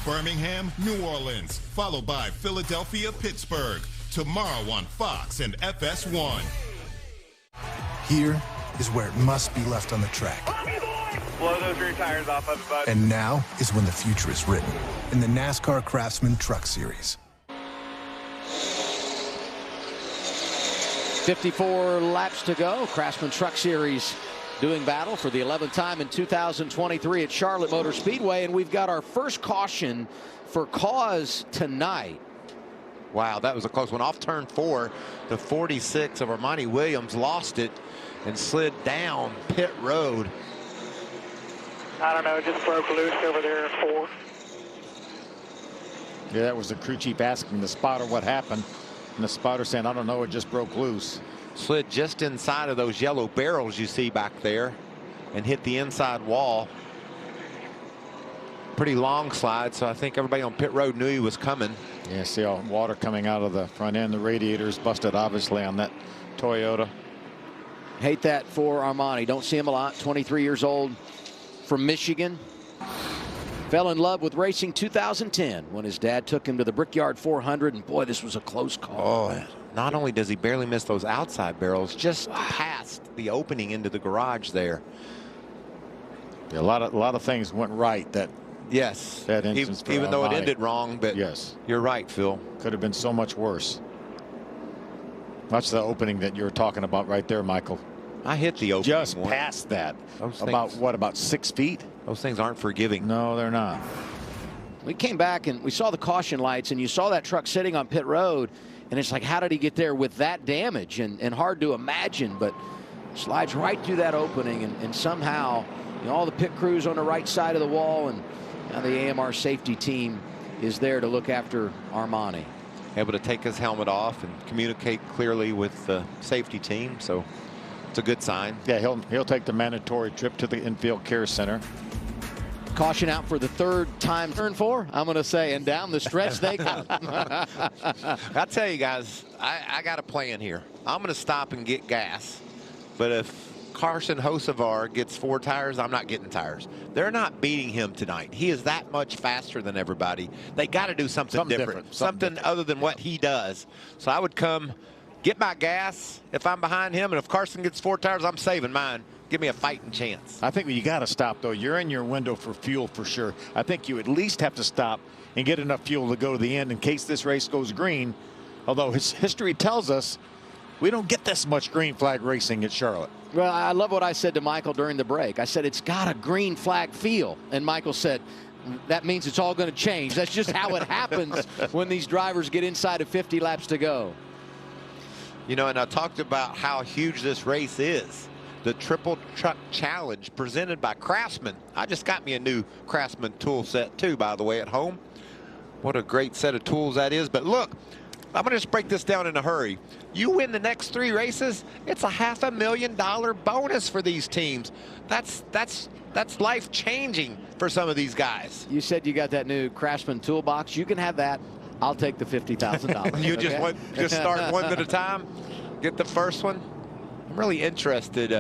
Birmingham, New Orleans, followed by Philadelphia, Pittsburgh. Tomorrow on Fox and FS1. Here is where it must be left on the track. Blow those rear tires off of it, bud. And now is when the future is written in the NASCAR Craftsman Truck Series. 54 laps to go. Craftsman Truck Series doing battle for the 11th time in 2023 at Charlotte Motor Speedway. And we've got our first caution for cause tonight. Wow, that was a close one. Off turn 4, the 46 of Armani Williams lost it and slid down pit road. I don't know, it just broke loose over there at 4. Yeah, that was the crew chief asking the spotter what happened. And the spotter saying, I don't know, it just broke loose. slid just inside of those yellow barrels you see back there and hit the inside wall. Pretty long slide, so I think everybody on pit road knew he was coming. Yeah, see all water coming out of the front end. The radiator's busted, obviously, on that Toyota. Hate that for Armani. Don't see him a lot. 23 years old from Michigan. Fell in love with racing 2010 when his dad took him to the Brickyard 400, and boy, this was a close call. Oh, not only does he barely miss those outside barrels, just past the opening into the garage there. Yeah, a lot of things went right that. Yes, that instance for even though it Armani. ended wrong, but yes, you're right, Phil. Could have been so much worse. That's the opening that you were talking about right there, Michael. I hit the opening just one. past that. Those about things, what? About 6 feet? Those things aren't forgiving. No, they're not. We came back and we saw the caution lights, and you saw that truck sitting on pit road, and it's like, how did he get there with that damage? And hard to imagine, but slides right through that opening, and somehow, you know, all the pit crews on the right side of the wall, and now the AMR safety team is there to look after Armani. Able to take his helmet off and communicate clearly with the safety team, so it's a good sign. Yeah, he'll take the mandatory trip to the infield care center. Caution out for the third time. Turn 4, I'm going to say, and down the stretch they go. I tell you guys, I got a plan here. I'm going to stop and get gas, but if Carson Hocevar gets 4 tires, I'm not getting tires. They're not beating him tonight. He is that much faster than everybody. They got to do something different. Something other than what he does. So I would come get my gas if I'm behind him, and if Carson gets 4 tires, I'm saving mine. Give me a fighting chance. I think you got to stop, though. You're in your window for fuel for sure. I think you at least have to stop and get enough fuel to go to the end in case this race goes green. Although his history tells us we don't get this much green flag racing at Charlotte. Well, I love what I said to Michael during the break. I said, it's got a green flag feel. And Michael said, that means it's all going to change. That's just how it happens when these drivers get inside of 50 laps to go. You know, and I talked about how huge this race is. The Triple Truck Challenge presented by Craftsman. I just got me a new Craftsman tool set too, by the way, at home. What a great set of tools that is. But look, I'm going to just break this down in a hurry. You win the next 3 races, it's a $500,000 bonus for these teams. That's life-changing for some of these guys. You said you got that new Craftsman toolbox. You can have that. I'll take the $50,000. You just start one at a time, get the first one. I'm really interested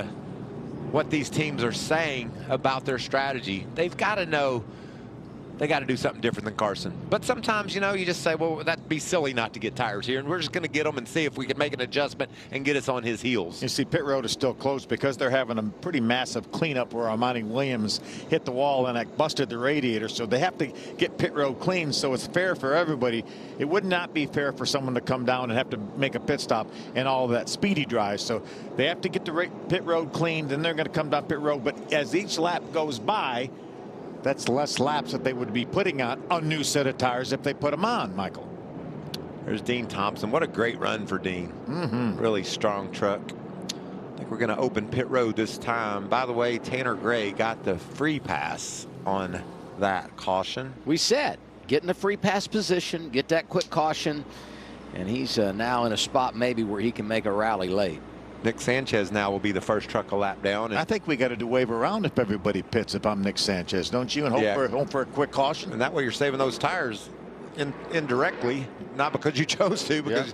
what these teams are saying about their strategy. They've got to know they got to do something different than Carson. But sometimes, you know, you just say, well, that'd be silly not to get tires here, and we're just going to get them and see if we can make an adjustment and get us on his heels. You see, pit road is still closed because they're having a pretty massive cleanup where Armani Williams hit the wall and it busted the radiator. So they have to get pit road clean, so it's fair for everybody. It would not be fair for someone to come down and have to make a pit stop and all of that speedy drive. So they have to get the pit road cleaned, then they're going to come down pit road. But as each lap goes by, that's less laps that they would be putting on a new set of tires if they put them on, Michael. There's Dean Thompson. What a great run for Dean. Really strong truck. I think we're going to open pit road this time. By the way, Tanner Gray got the free pass on that caution. We said, get in a free pass position, get that quick caution, and he's now in a spot maybe where he can make a rally late. Nick Sanchez now will be the first truck a lap down. I think we got to do wave around if everybody pits if I'm Nick Sanchez, don't you? And hope for a quick caution. And that way you're saving those tires indirectly, not because you chose to, because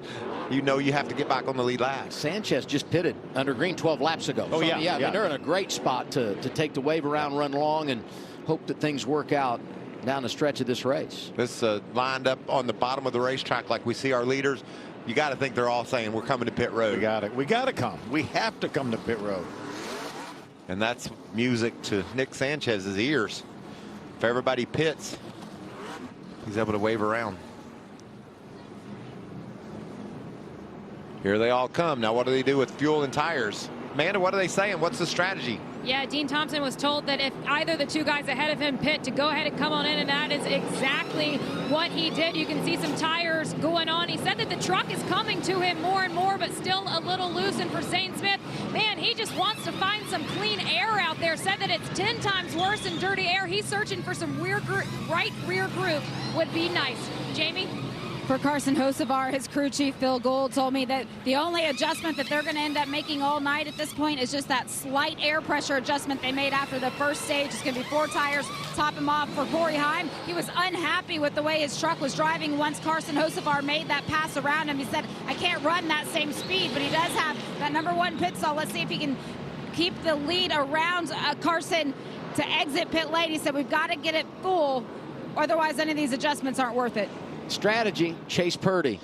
you know you have to get back on the lead lap. Sanchez just pitted under green 12 laps ago. Oh, so, yeah. I mean, they're in a great spot to take the wave around, run long, and hope that things work out down the stretch of this race. This lined up on the bottom of the racetrack like we see our leaders. You got to think they're all saying we're coming to pit road. We got to come. We have to come to pit road. And that's music to Nick Sanchez's ears. If everybody pits, he's able to wave around. Here they all come. Now what do they do with fuel and tires? Amanda, what are they saying? What's the strategy? Yeah, Dean Thompson was told that if either the 2 guys ahead of him pit, to go ahead and come on in, and that is exactly what he did. You can see some tires going on. He said that the truck is coming to him more and more, but still a little loose. And for Zane Smith, man, he just wants to find some clean air out there. Said that it's 10 times worse than dirty air. He's searching for some right rear group would be nice. Jamie? For Carson Hocevar, his crew chief Phil Gould told me that the only adjustment that they're going to end up making all night at this point is just that slight air pressure adjustment they made after the first stage. It's going to be 4 tires, top him off. For Corey Heim, he was unhappy with the way his truck was driving once Carson Hocevar made that pass around him. He said, I can't run that same speed, but he does have that #1 pit stall. Let's see if he can keep the lead around Carson to exit pit lane. He said, we've got to get it full, otherwise any of these adjustments aren't worth it. Strategy, Chase Purdy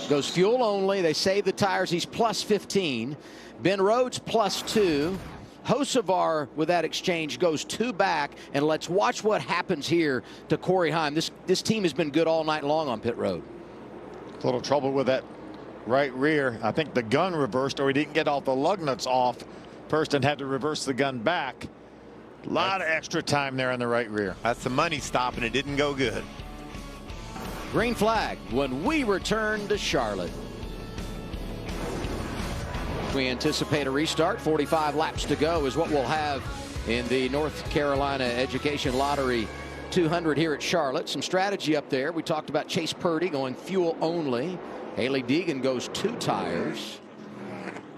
goes fuel only. They save the tires. He's plus 15. Ben Rhodes plus 2. Hocevar with that exchange goes 2 back. And let's watch what happens here to Corey Heim. This team has been good all night long on pit road. A little trouble with that right rear. I think the gun reversed, or he didn't get all the lug nuts off first and had to reverse the gun back. A lot of extra time there on the right rear. That's the money stop, and it didn't go good. Green flag when we return to Charlotte. We anticipate a restart. 45 laps to go is what we'll have in the North Carolina Education Lottery 200 here at Charlotte. Some strategy up there. We talked about Chase Purdy going fuel only. Haley Deegan goes 2 tires.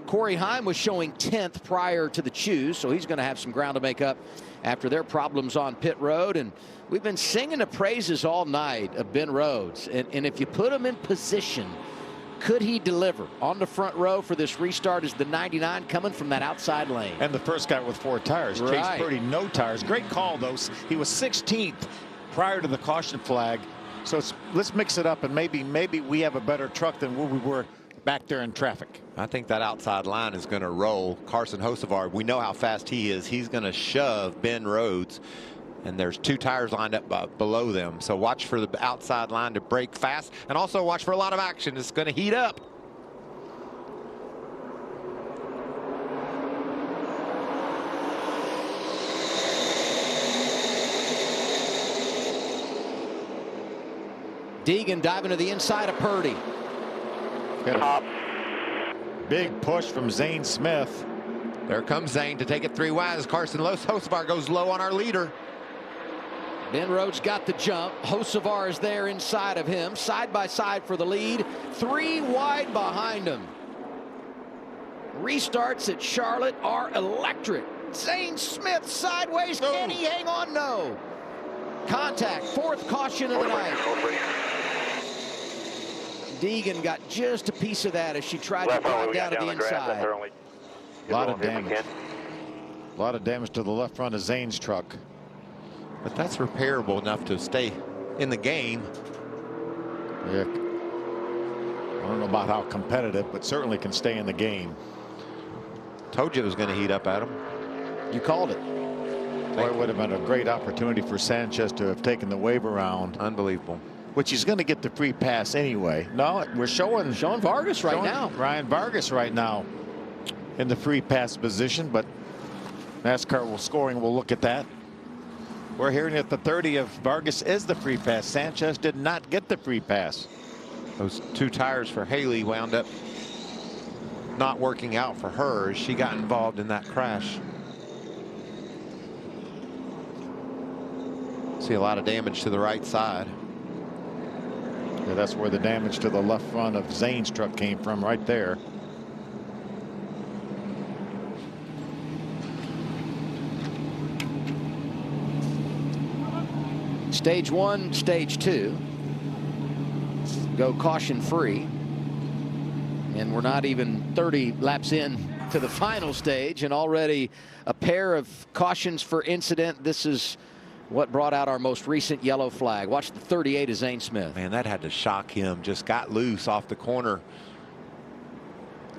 Corey Heim was showing 10th prior to the choose, so he's going to have some ground to make up after their problems on pit road. And we've been singing the praises all night of Ben Rhodes. And if you put him in position, could he deliver? On the front row for this restart is the 99 coming from that outside lane. And the first guy with 4 tires. Right. Chase Purdy, no tires. Great call, though. He was 16th prior to the caution flag. So let's mix it up, and maybe we have a better truck than where we were back there in traffic. I think that outside line is going to roll. Carson Hocevar, we know how fast he is. He's going to shove Ben Rhodes, and there's 2 tires lined up below them. So watch for the outside line to break fast, and also watch for a lot of action. It's going to heat up. Deegan diving to the inside of Purdy. Big push from Zane Smith. There comes Zane to take it 3 wide as Carson Hocevar goes low on our leader. Ben Rhodes got the jump. Hocevar is there inside of him. Side by side for the lead. 3 wide behind him. Restarts at Charlotte are electric. Zane Smith sideways. Can he hang on? No. Contact. 4th caution of the night. Deegan got just a piece of that as she tried to drive down to the inside. A lot of damage. A lot of damage to the left front of Zane's truck. But that's repairable enough to stay in the game. Yeah. I don't know about how competitive, but certainly can stay in the game. Told you it was going to heat up, Adam. You called it. Boy, it would have been a great opportunity for Sanchez to have taken the wave around. Unbelievable. Which he's going to get the free pass anyway. No, we're showing Vargas right now. Ryan Vargas right now in the free pass position, but NASCAR will look at that. We're hearing that the 30 of Vargas is the free pass. Sanchez did not get the free pass. Those 2 tires for Haley wound up not working out for her as she got involved in that crash. See a lot of damage to the right side. Yeah, that's where the damage to the left front of Zane's truck came from, right there. Stage 1, stage 2 go caution free, and we're not even 30 laps in to the final stage, and already a pair of cautions for incident. This is what brought out our most recent yellow flag. Watch the 38 of Zane Smith. Man, that had to shock him. Just got loose off the corner.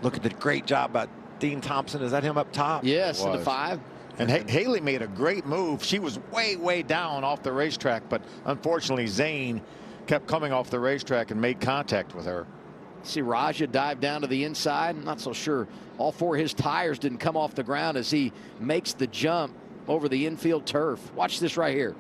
Look at the great job by Dean Thompson. Is that him up top? Yes, in the 5. And Haley made a great move. She was way down off the racetrack, but unfortunately Zane kept coming off the racetrack and made contact with her. See Raja dive down to the inside. Not so sure all 4 of his tires didn't come off the ground as he makes the jump over the infield turf. Watch this right here.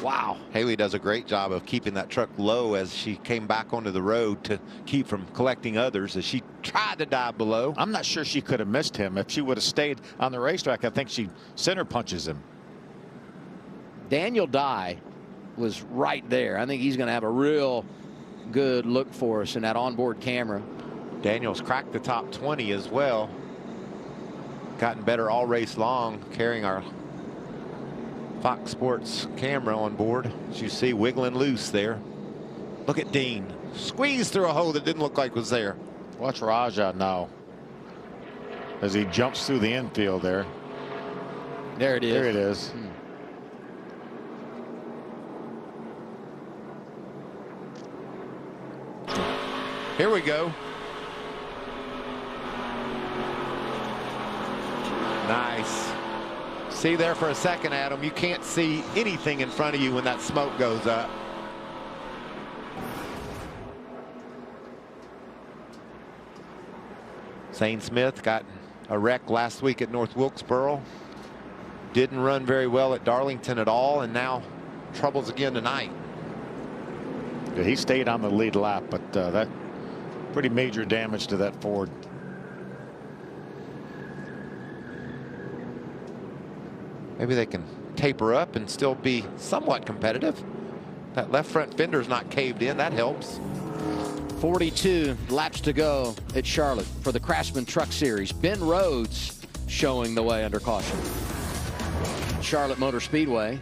Wow. Haley does a great job of keeping that truck low as she came back onto the road to keep from collecting others as she tried to dive below. I'm not sure she could have missed him. If she would have stayed on the racetrack, I think she center punches him. Daniel Dye was right there. I think he's going to have a real good look for us in that onboard camera. Daniels cracked the top 20 as well. Gotten better all race long, carrying our Fox Sports camera on board. As you see, wiggling loose there. Look at Dean. Squeezed through a hole that didn't look like was there. Watch Raja now as he jumps through the infield there. There it is. There it is. Here we go. Nice. See there for a second, Adam, you can't see anything in front of you when that smoke goes up. Zane Smith got a wreck last week at North Wilkesboro. Didn't run very well at Darlington at all, and now troubles again tonight. Yeah, he stayed on the lead lap, but that pretty major damage to that Ford. Maybe they can taper up and still be somewhat competitive. That left front fender's not caved in. That helps. 42 laps to go at Charlotte for the Craftsman Truck Series. Ben Rhodes showing the way under caution. Charlotte Motor Speedway.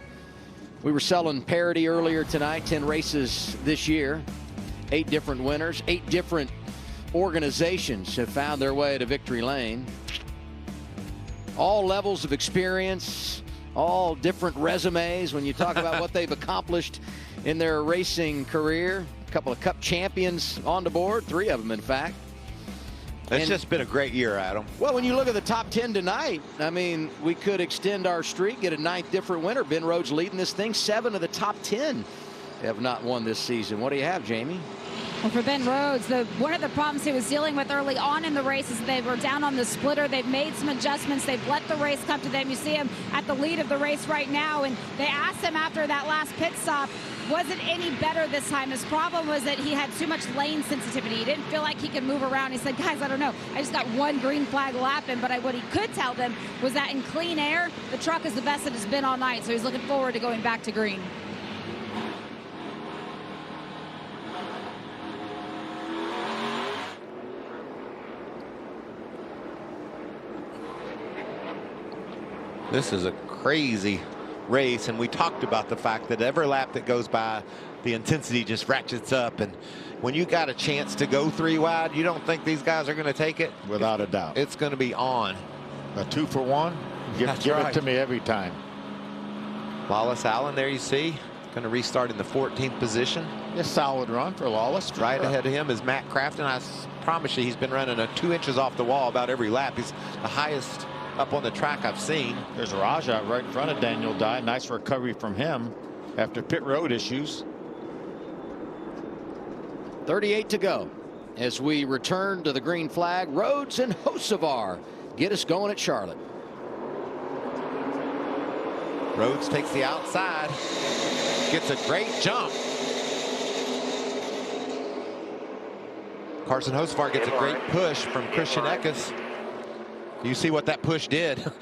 We were selling parity earlier tonight. 10 races this year. 8 different winners. 8 different organizations have found their way to victory lane. All levels of experience, all different resumes when you talk about what they've accomplished in their racing career. A couple of Cup champions on the board, 3 of them, in fact. It's just been a great year, Adam. Well, when you look at the top 10 tonight, I mean, we could extend our streak, get a 9th different winner. Ben Rhodes leading this thing. 7 of the top 10 have not won this season. What do you have, Jamie? Well, for Ben Rhodes, one of the problems he was dealing with early on in the race is they were down on the splitter. They've made some adjustments. They've let the race come to them. You see him at the lead of the race right now, and they asked him after that last pit stop, was it any better this time? His problem was that he had too much lane sensitivity. He didn't feel like he could move around. He said, guys, I don't know. I just got 1 green flag lap in, but what he could tell them was that in clean air, the truck is the best that it's been all night, so he's looking forward to going back to green. This is a crazy race, and we talked about the fact that every lap that goes by, the intensity just ratchets up, and when you got a chance to go 3 wide, you don't think these guys are going to take it? Without a doubt. It's going to be on. A 2 for 1. Give it to me every time. Lawless Allen, there you see, going to restart in the 14th position. A solid run for Lawless. Right ahead of him is Matt Crafton. I promise you, he's been running 2 inches off the wall about every lap. He's the highest up on the track I've seen. There's Raja right in front of Daniel Dye. Nice recovery from him after pit road issues. 38 to go as we return to the green flag. Rhodes and Hocevar get us going at Charlotte. Rhodes takes the outside, gets a great jump. Carson Hocevar gets a great push from Christian Eckes. You see what that push did.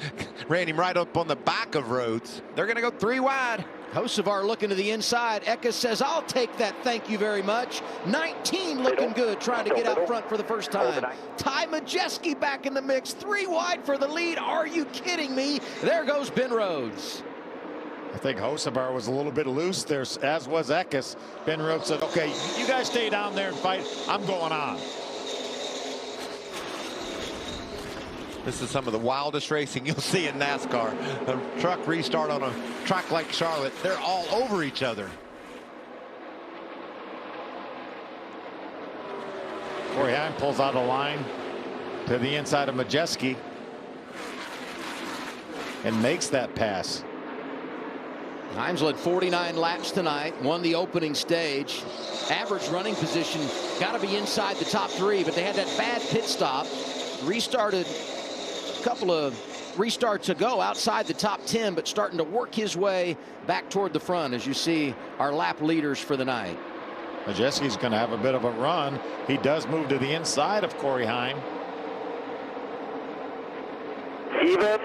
Ran him right up on the back of Rhodes. They're going to go 3 wide. Hocevar looking to the inside. Eckes says, I'll take that, thank you very much. 19 looking good, trying to get out front for the first time. Ty Majeski back in the mix. 3 wide for the lead. Are you kidding me? There goes Ben Rhodes. I think Hocevar was a little bit loose there, as was Eckes. Ben Rhodes said, okay, you guys stay down there and fight. I'm going on. This is some of the wildest racing you'll see in NASCAR. A truck restart on a track like Charlotte. They're all over each other. Corey Heim pulls out a line to the inside of Majeski and makes that pass. Himes led 49 laps tonight, won the opening stage. Average running position got to be inside the top 3, but they had that bad pit stop. Restarted a couple of restarts ago outside the top 10, but starting to work his way back toward the front as you see our lap leaders for the night. Majeski's going to have a bit of a run. He does move to the inside of Corey Heim. Even.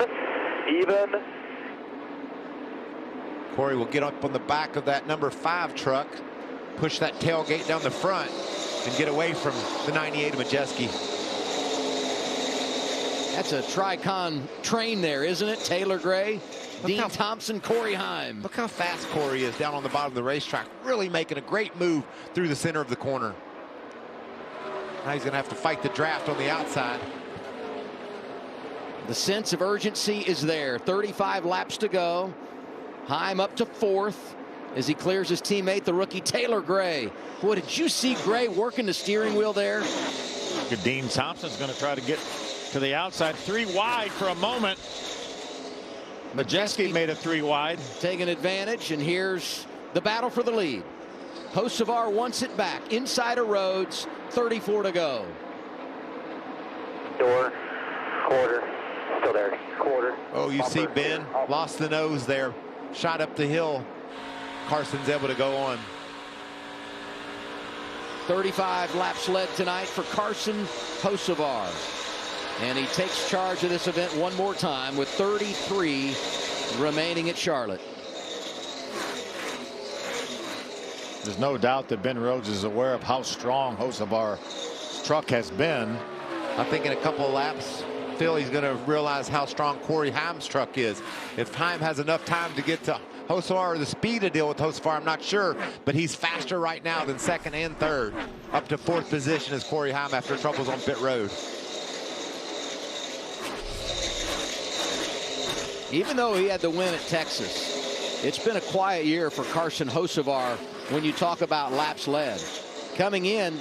Corey will get up on the back of that number 5 truck, push that tailgate down the front, and get away from the 98 of Majeski. That's a Tricon train there, isn't it? Taylor Gray, Dean Thompson, Corey Heim. Look how fast Corey is down on the bottom of the racetrack, really making a great move through the center of the corner. Now he's going to have to fight the draft on the outside. The sense of urgency is there. 35 laps to go. Heim up to 4th as he clears his teammate, the rookie Taylor Gray. Boy, did you see Gray working the steering wheel there? Dean Thompson's going to try to get to the outside. 3 wide for a moment. Majeski made it 3 wide. Taking advantage, and here's the battle for the lead. Hocevar wants it back. Inside of Rhodes, 34 to go. Door, quarter, still there, quarter. Oh, you see Ben lost the nose there. Shot up the hill. Carson's able to go on. 35 laps led tonight for Carson Hocevar. And he takes charge of this event one more time with 33 remaining at Charlotte. There's no doubt that Ben Rhodes is aware of how strong Hocevar's truck has been. I think in a couple of laps, Phil, he's going to realize how strong Corey Heim's truck is. If Heim has enough time to get to Hocevar or the speed to deal with Hocevar, I'm not sure, but he's faster right now than 2nd and 3rd. Up to 4th position is Corey Heim after troubles on pit road. Even though he had the win at Texas, it's been a quiet year for Carson Hocevar when you talk about laps led. Coming in,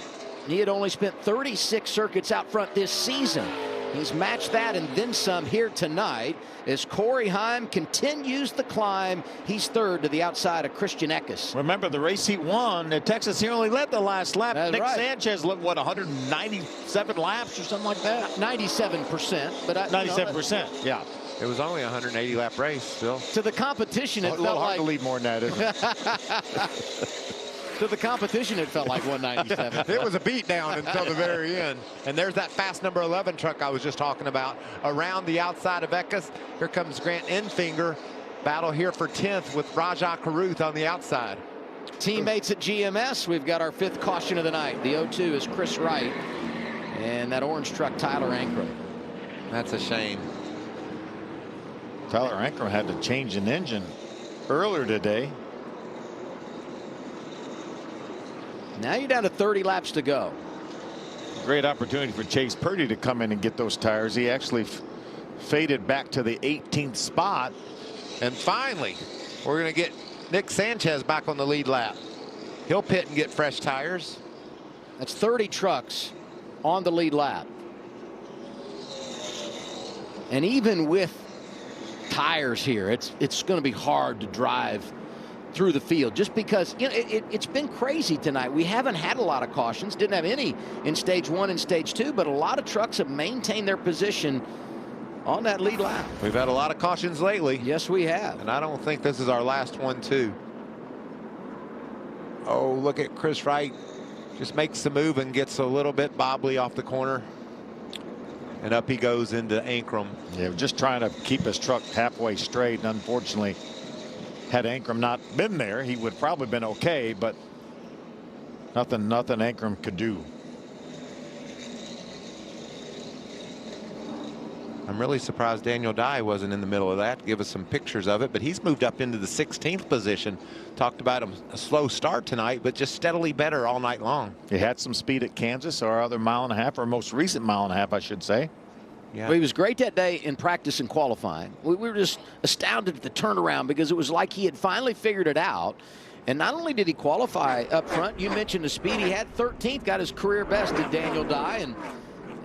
he had only spent 36 circuits out front this season. He's matched that and then some here tonight as Corey Heim continues the climb. He's 3rd to the outside of Christian Eckes. Remember the race he won at Texas, he only led the last lap. That's Nick right. Sanchez led, what, 197 laps or something like that? 97%. But 97%, yeah. It was only a 180 lap race still. To the competition, it A felt little hard like to lead more than that, isn't it? To the competition, it felt like 197. It was a beatdown until the very end. And there's that fast number 11 truck I was just talking about. Around the outside of Eckes, here comes Grant Enfinger. Battle here for 10th with Rajah Caruth on the outside. Teammates at GMS, we've got our 5th caution of the night. The 0-2 is Chris Wright. And that orange truck, Tyler Ankrum. That's a shame. Tyler Ankrum had to change an engine earlier today. Now you're down to 30 laps to go. Great opportunity for Chase Purdy to come in and get those tires. He actually faded back to the 18th spot. And finally, we're going to get Nick Sanchez back on the lead lap. He'll pit and get fresh tires. That's 30 trucks on the lead lap. And even with tires here, it's going to be hard to drive through the field just because, you know, it's been crazy tonight. We haven't had a lot of cautions, didn't have any in stage 1 and stage 2, but a lot of trucks have maintained their position on that lead lap. We've had a lot of cautions lately. Yes, we have. And I don't think this is our last one, too. Oh, look at Chris Wright. Just makes the move and gets a little bit bobbly off the corner. And up he goes into Ankrum. Yeah, just trying to keep his truck halfway straight. And unfortunately, had Ankrum not been there, he would probably been okay, but nothing Ankrum could do. I'm really surprised Daniel Dye wasn't in the middle of that. Give us some pictures of it, but he's moved up into the 16th position. Talked about a slow start tonight, but just steadily better all night long. He had some speed at Kansas, our other mile and a half, or most recent mile and a half, I should say. Yeah. Well, he was great that day in practice and qualifying. We were just astounded at the turnaround because it was like he had finally figured it out. And not only did he qualify up front, you mentioned the speed. He had 13th, got his career best at Daniel Dye, and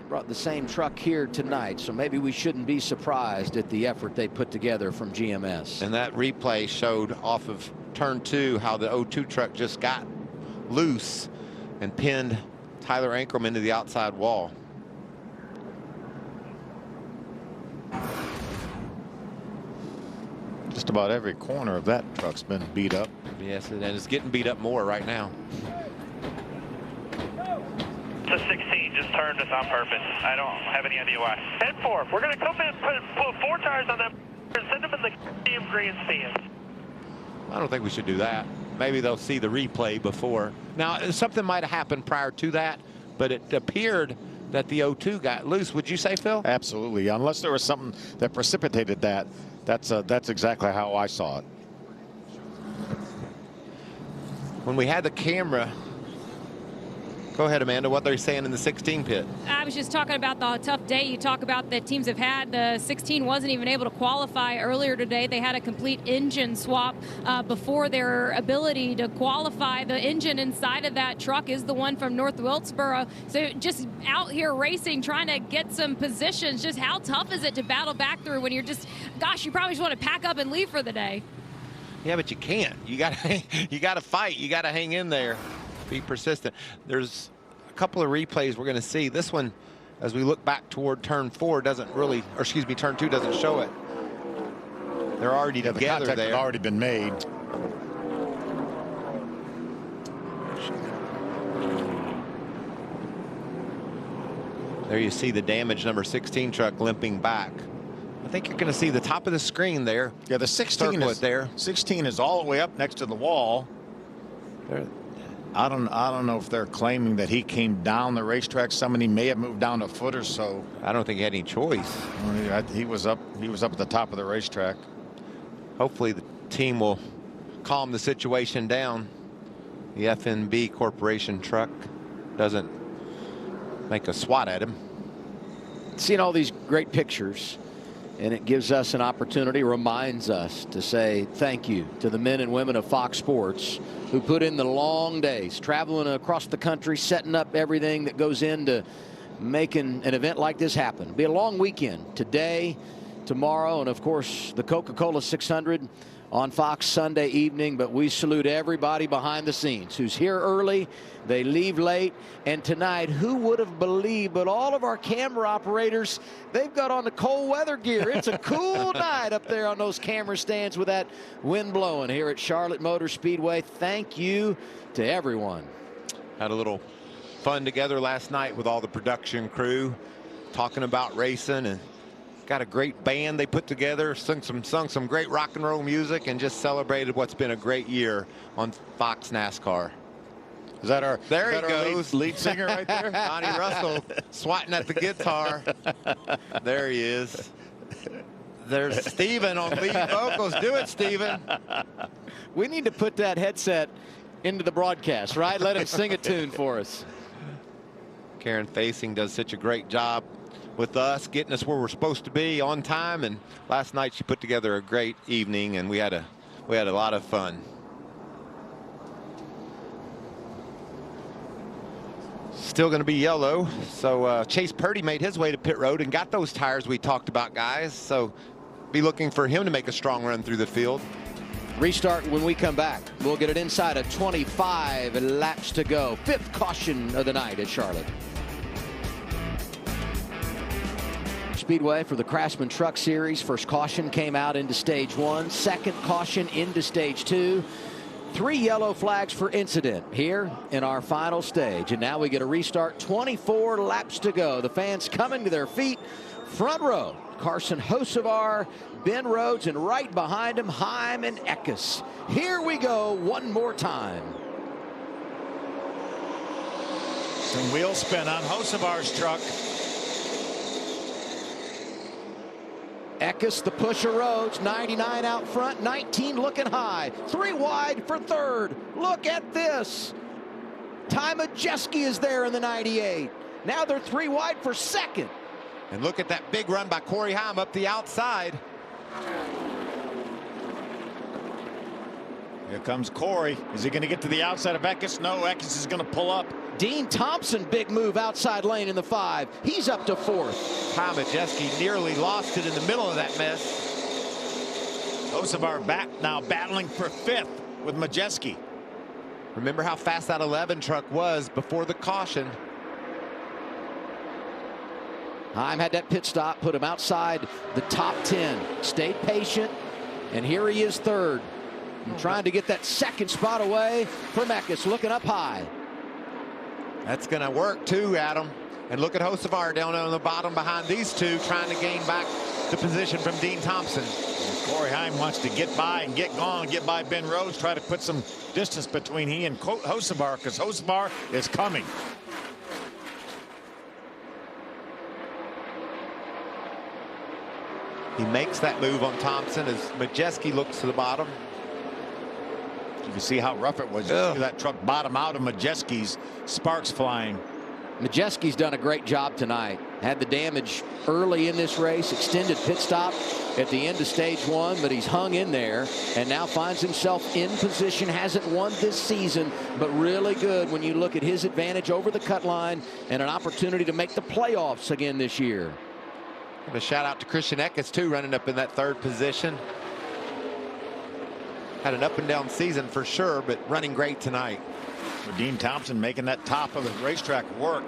brought the same truck here tonight. So maybe we shouldn't be surprised at the effort they put together from GMS. And that replay showed off of turn 2 how the 0-2 truck just got loose and pinned Tyler Ankrum into the outside wall. Just about every corner of that truck's been beat up. Yes, and it's getting beat up more right now. It's a 16, just turned us on purpose. I don't have any idea why. Head 4. We're going to come in, put 4 tires on them, and send them in the grandstand. I don't think we should do that. Maybe they'll see the replay before. Now, something might have happened prior to that, but it appeared that the 0-2 got loose. Would you say, Phil? Absolutely. Unless there was something that precipitated that. That's exactly how I saw it. When we had the camera, go ahead, Amanda. What they're saying in the 16 pit? I was just talking about the tough day you talk about that teams have had. The 16 wasn't even able to qualify earlier today. They had a complete engine swap before their ability to qualify. The engine inside of that truck is the one from North Wilkesboro. So just out here racing, trying to get some positions. Just how tough is it to battle back through when you're just, gosh, you probably just want to pack up and leave for the day. Yeah, but you can't. You got to fight. You got to hang in there. Be persistent. There's a couple of replays we're going to see. This one, as we look back toward turn 4, doesn't really, or excuse me, turn 2 doesn't show it. They're already together the contact there. had already been made. There you see the damaged number 16 truck limping back. I think you're going to see the top of the screen there. Yeah, the 16 is there. 16 is all the way up next to the wall. I don't know if they're claiming that he came down the racetrack. Somebody may have moved down a foot or so. I don't think he had any choice. He was up at the top of the racetrack. Hopefully the team will calm the situation down. The FNB Corporation truck doesn't make a swat at him. Seeing all these great pictures, and it gives us an opportunity, reminds us to say thank you to the men and women of Fox Sports who put in the long days, traveling across the country, setting up everything that goes into making an event like this happen. It'll be a long weekend today, tomorrow, and of course the Coca-Cola 600 on Fox Sunday evening. But we salute everybody behind the scenes who's here early, they leave late, and tonight, who would have believed, but all of our camera operators, they've got on the cold weather gear. It's a cool night up there on those camera stands with that wind blowing here at Charlotte Motor Speedway. Thank you to everyone. Had a little fun together last night with all the production crew, talking about racing, and got a great band they put together, sung some great rock and roll music, and just celebrated what's been a great year on Fox NASCAR. Is that our, there is he that goes, lead singer right there? Donnie Russell swatting at the guitar. There he is. There's Steven on lead vocals. Do it, Steven. We need to put that headset into the broadcast, right? Let him sing a tune for us. Karen Facing does such a great job with us, getting us where we're supposed to be on time, and last night she put together a great evening, and we had a lot of fun. Still going to be yellow, so Chase Purdy made his way to pit road and got those tires we talked about, guys, so be looking for him to make a strong run through the field. Restart when we come back. We'll get it inside of 25 laps to go. 5th caution of the night at Charlotte Speedway for the Craftsman Truck Series. First caution came out into stage 1. Second caution into stage 2. 3 yellow flags for incident here in our final stage. And now we get a restart. 24 laps to go. The fans coming to their feet. Front row, Carson Hocevar, Ben Rhodes, and right behind him, Heim and Eckes. Here we go one more time. Some wheel spin on Hocevar's truck. Eckes, the push of Rhodes, 99 out front, 19 looking high. 3 wide for 3rd. Look at this. Ty Majeski is there in the 98. Now they're 3 wide for 2nd. And look at that big run by Corey Heim up the outside. Here comes Corey. Is he going to get to the outside of Eckes? No, Eckes is going to pull up. Dean Thompson, big move outside lane in the 5. He's up to 4th. Ty Majeski nearly lost it in the middle of that mess. Hocevar back now battling for 5th with Majeski. Remember how fast that 11 truck was before the caution. Heim had that pit stop, put him outside the top 10. Stayed patient, and here he is 3rd. And trying to get that 2nd spot away from Eckes, looking up high. That's going to work too, Adam. And look at Hocevar down on the bottom behind these two, trying to gain back the position from Dean Thompson. Corey Heim wants to get by and get gone, get by Ben Rhodes, try to put some distance between he and Hocevar, because Hocevar is coming. He makes that move on Thompson as Majeski looks to the bottom. You can see how rough it was. You see that truck bottom out of Majeski's, sparks flying. Majeski's done a great job tonight. Had the damage early in this race, extended pit stop at the end of stage 1, but he's hung in there and now finds himself in position. Hasn't won this season, but really good when you look at his advantage over the cut line and an opportunity to make the playoffs again this year. And a shout out to Christian Eckes too, running up in that 3rd position. Had an up and down season for sure, but running great tonight. Dean Thompson making that top of the racetrack work.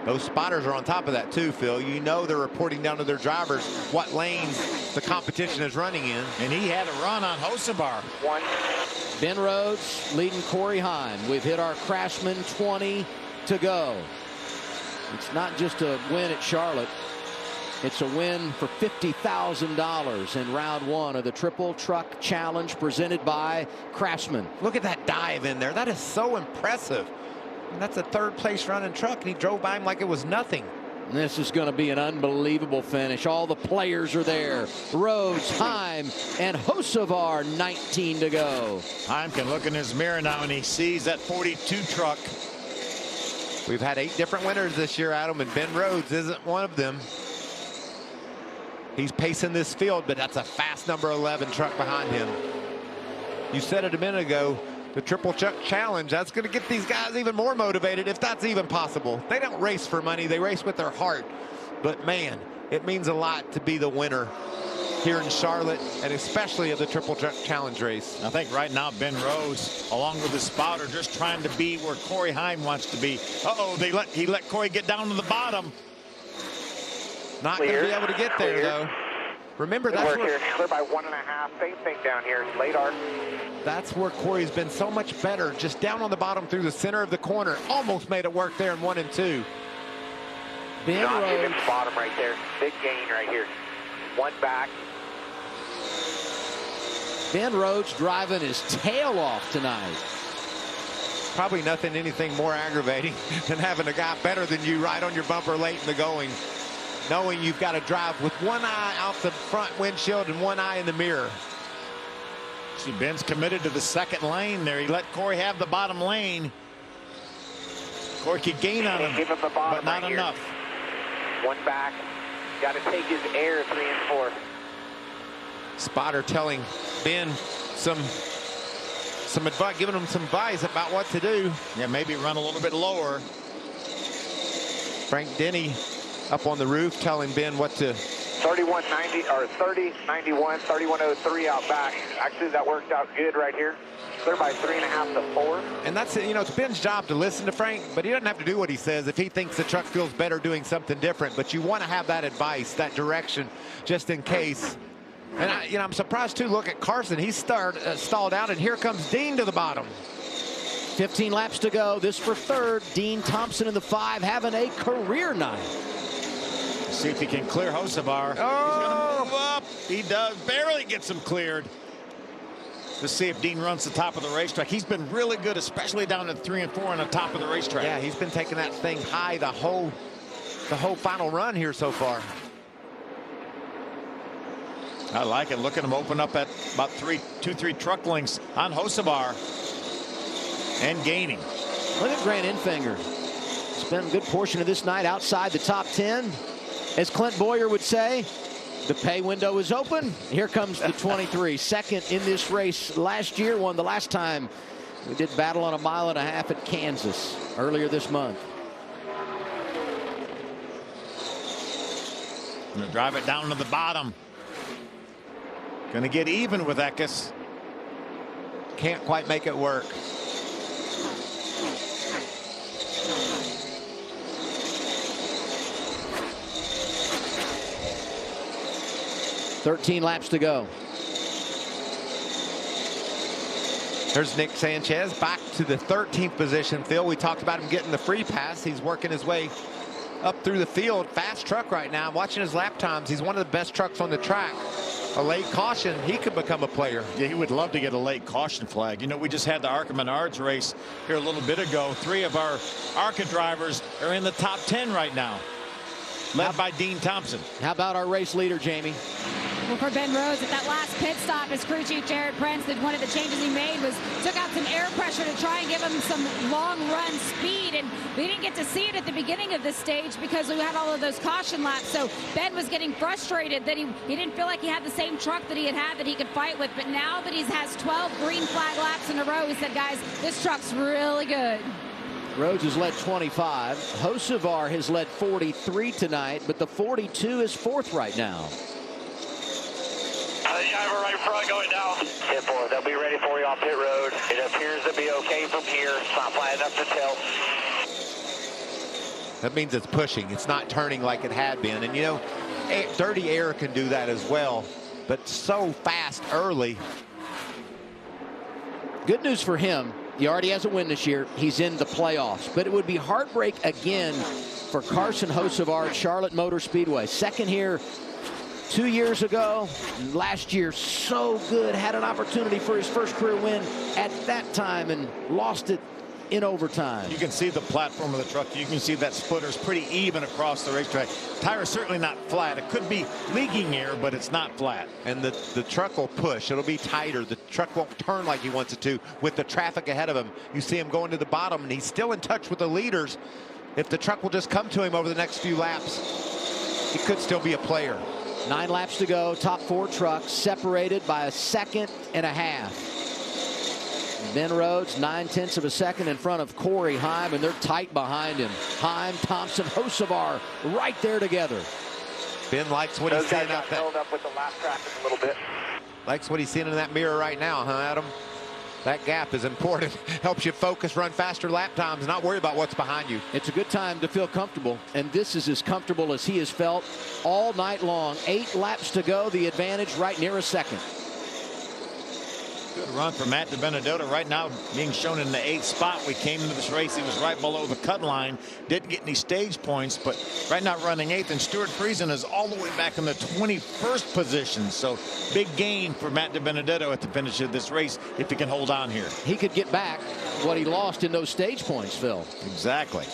Those spotters are on top of that too, Phil. You know they're reporting down to their drivers what lanes the competition is running in. And he had a run on Hocevar. Ben Rhodes leading Corey Heim. We've hit our Craftsman 20 to go. It's not just a win at Charlotte. It's a win for $50,000 in round 1 of the Triple Truck Challenge presented by Craftsman. Look at that dive in there. That is so impressive. And that's a 3rd place running truck, and he drove by him like it was nothing. This is going to be an unbelievable finish. All the players are there. Rhodes, Heim, and Hocevar, 19 to go. Heim can look in his mirror now and he sees that 42 truck. We've had 8 different winners this year, Adam, and Ben Rhodes isn't one of them. He's pacing this field, but that's a fast number 11 truck behind him. You said it a minute ago, the Triple Truck Challenge, that's going to get these guys even more motivated, if that's even possible. They don't race for money, they race with their heart. But man, it means a lot to be the winner here in Charlotte, and especially of the Triple Truck Challenge race. I think right now Ben Rhodes, along with his spotter, just trying to be where Corey Heim wants to be. Uh-oh, he let Corey get down to the bottom. Not going to be able to get there, though. Remember, that's where... Clear by 1.5. Same thing down here. Late arc. That's where Corey's been so much better. Just down on the bottom through the center of the corner. Almost made it work there in 1 and 2. Ben Rhodes. Bottom right there. Big gain right here. 1 back. Ben Rhodes driving his tail off tonight. Probably anything more aggravating than having a guy better than you right on your bumper late in the going. Knowing you've got to drive with one eye out the front windshield and one eye in the mirror. See, Ben's committed to the 2nd lane there. He let Corey have the bottom lane. Corey could gain on him, but not enough. 1 back. Got to take his air 3 and 4. Spotter telling Ben some advice, giving him some advice about what to do. Yeah, maybe run a little bit lower. Frank Denny up on the roof telling Ben what to. 3190 or 3091, 3103 out back. Actually, that worked out good right here. Clear by 3.5 to 4. And that's it. You know, it's Ben's job to listen to Frank, but he doesn't have to do what he says if he thinks the truck feels better doing something different. But you want to have that advice, that direction, just in case. And I'm surprised too. Look at Carson. He's stalled out, and here comes Dean to the bottom. 15 laps to go. This for 3rd. Dean Thompson in the 5 having a career night. See if he can clear Hocevar. Oh! He's going to move up. He does. Barely gets him cleared. Let's see if Dean runs the top of the racetrack. He's been really good, especially down at 3 and 4 on the top of the racetrack. Yeah, he's been taking that thing high the whole final run here so far. I like it. Look at him open up at about 2-3 truck lengths on Hocevar and gaining. Look at Grant Enfinger. Spent a good portion of this night outside the top 10. As Clint Boyer would say, the pay window is open. Here comes the 23. 2nd in this race last year. Won the last time we did battle on a 1.5 miles at Kansas earlier this month. Going to drive it down to the bottom. Going to get even with Eckes. Can't quite make it work. $13 laps to go. There's Nick Sanchez back to the 13th position. Phil, we talked about him getting the free pass. He's working his way up through the field. Fast truck right now. I'm watching his lap times. He's one of the best trucks on the track. A late caution, he could become a player. Yeah, he would love to get a late caution flag. You know, we just had the Arca Mernards race here a little bit ago. 3 of our Arca drivers are in the top 10 right now, led by Dean Thompson. How about our race leader, Jamie? Well, for Ben Rhodes, at that last pit stop, his crew chief Jared Prince, that one of the changes he made was took out some air pressure to try and give him some long run speed, and we didn't get to see it at the beginning of this stage because we had all of those caution laps. So Ben was getting frustrated that he didn't feel like he had the same truck that he had that he could fight with. But now that he has 12 green flag laps in a row, he said, guys, this truck's really good. Rhodes has led 25. Hocevar has led 43 tonight, but the 42 is 4th right now. Driver right front going down. 10-4, they'll be ready for you on pit road. It appears to be okay from here. It's not flat enough to tell. That means it's pushing. It's not turning like it had been. And you know, dirty air can do that as well, but so fast early. Good news for him. He already has a win this year. He's in the playoffs. But it would be heartbreak again for Carson Hocevar at Charlotte Motor Speedway. Second here 2 years ago. Last year, so good. Had an opportunity for his first career win at that time and lost it in overtime. You can see the platform of the truck. You can see that splitter's pretty even across the racetrack. Tire's certainly not flat. It could be leaking air, but it's not flat. And the truck will push. It'll be tighter. The truck won't turn like he wants it to with the traffic ahead of him. You see him going to the bottom, and he's still in touch with the leaders. If the truck will just come to him over the next few laps, he could still be a player. 9 laps to go. Top 4 trucks separated by 1.5 seconds. Ben Rhodes 9/10 of a second in front of Corey Heim, and they're tight behind him. Heim, Thompson, Hocevar right there together. Ben likes what he's seeing out there. Held up with the lap traffic a little bit. Likes what he's seeing in that mirror right now, huh, Adam? That gap is important. Helps you focus, run faster lap times, not worry about what's behind you. It's a good time to feel comfortable, and this is as comfortable as he has felt all night long. 8 laps to go, the advantage right near a second. Good run for Matt DiBenedetto right now, being shown in the 8th spot. We came into this race, he was right below the cut line, didn't get any stage points, but right now running 8th, and Stuart Friesen is all the way back in the 21st position. So big gain for Matt DiBenedetto at the finish of this race if he can hold on here. He could get back what he lost in those stage points, Phil. Exactly.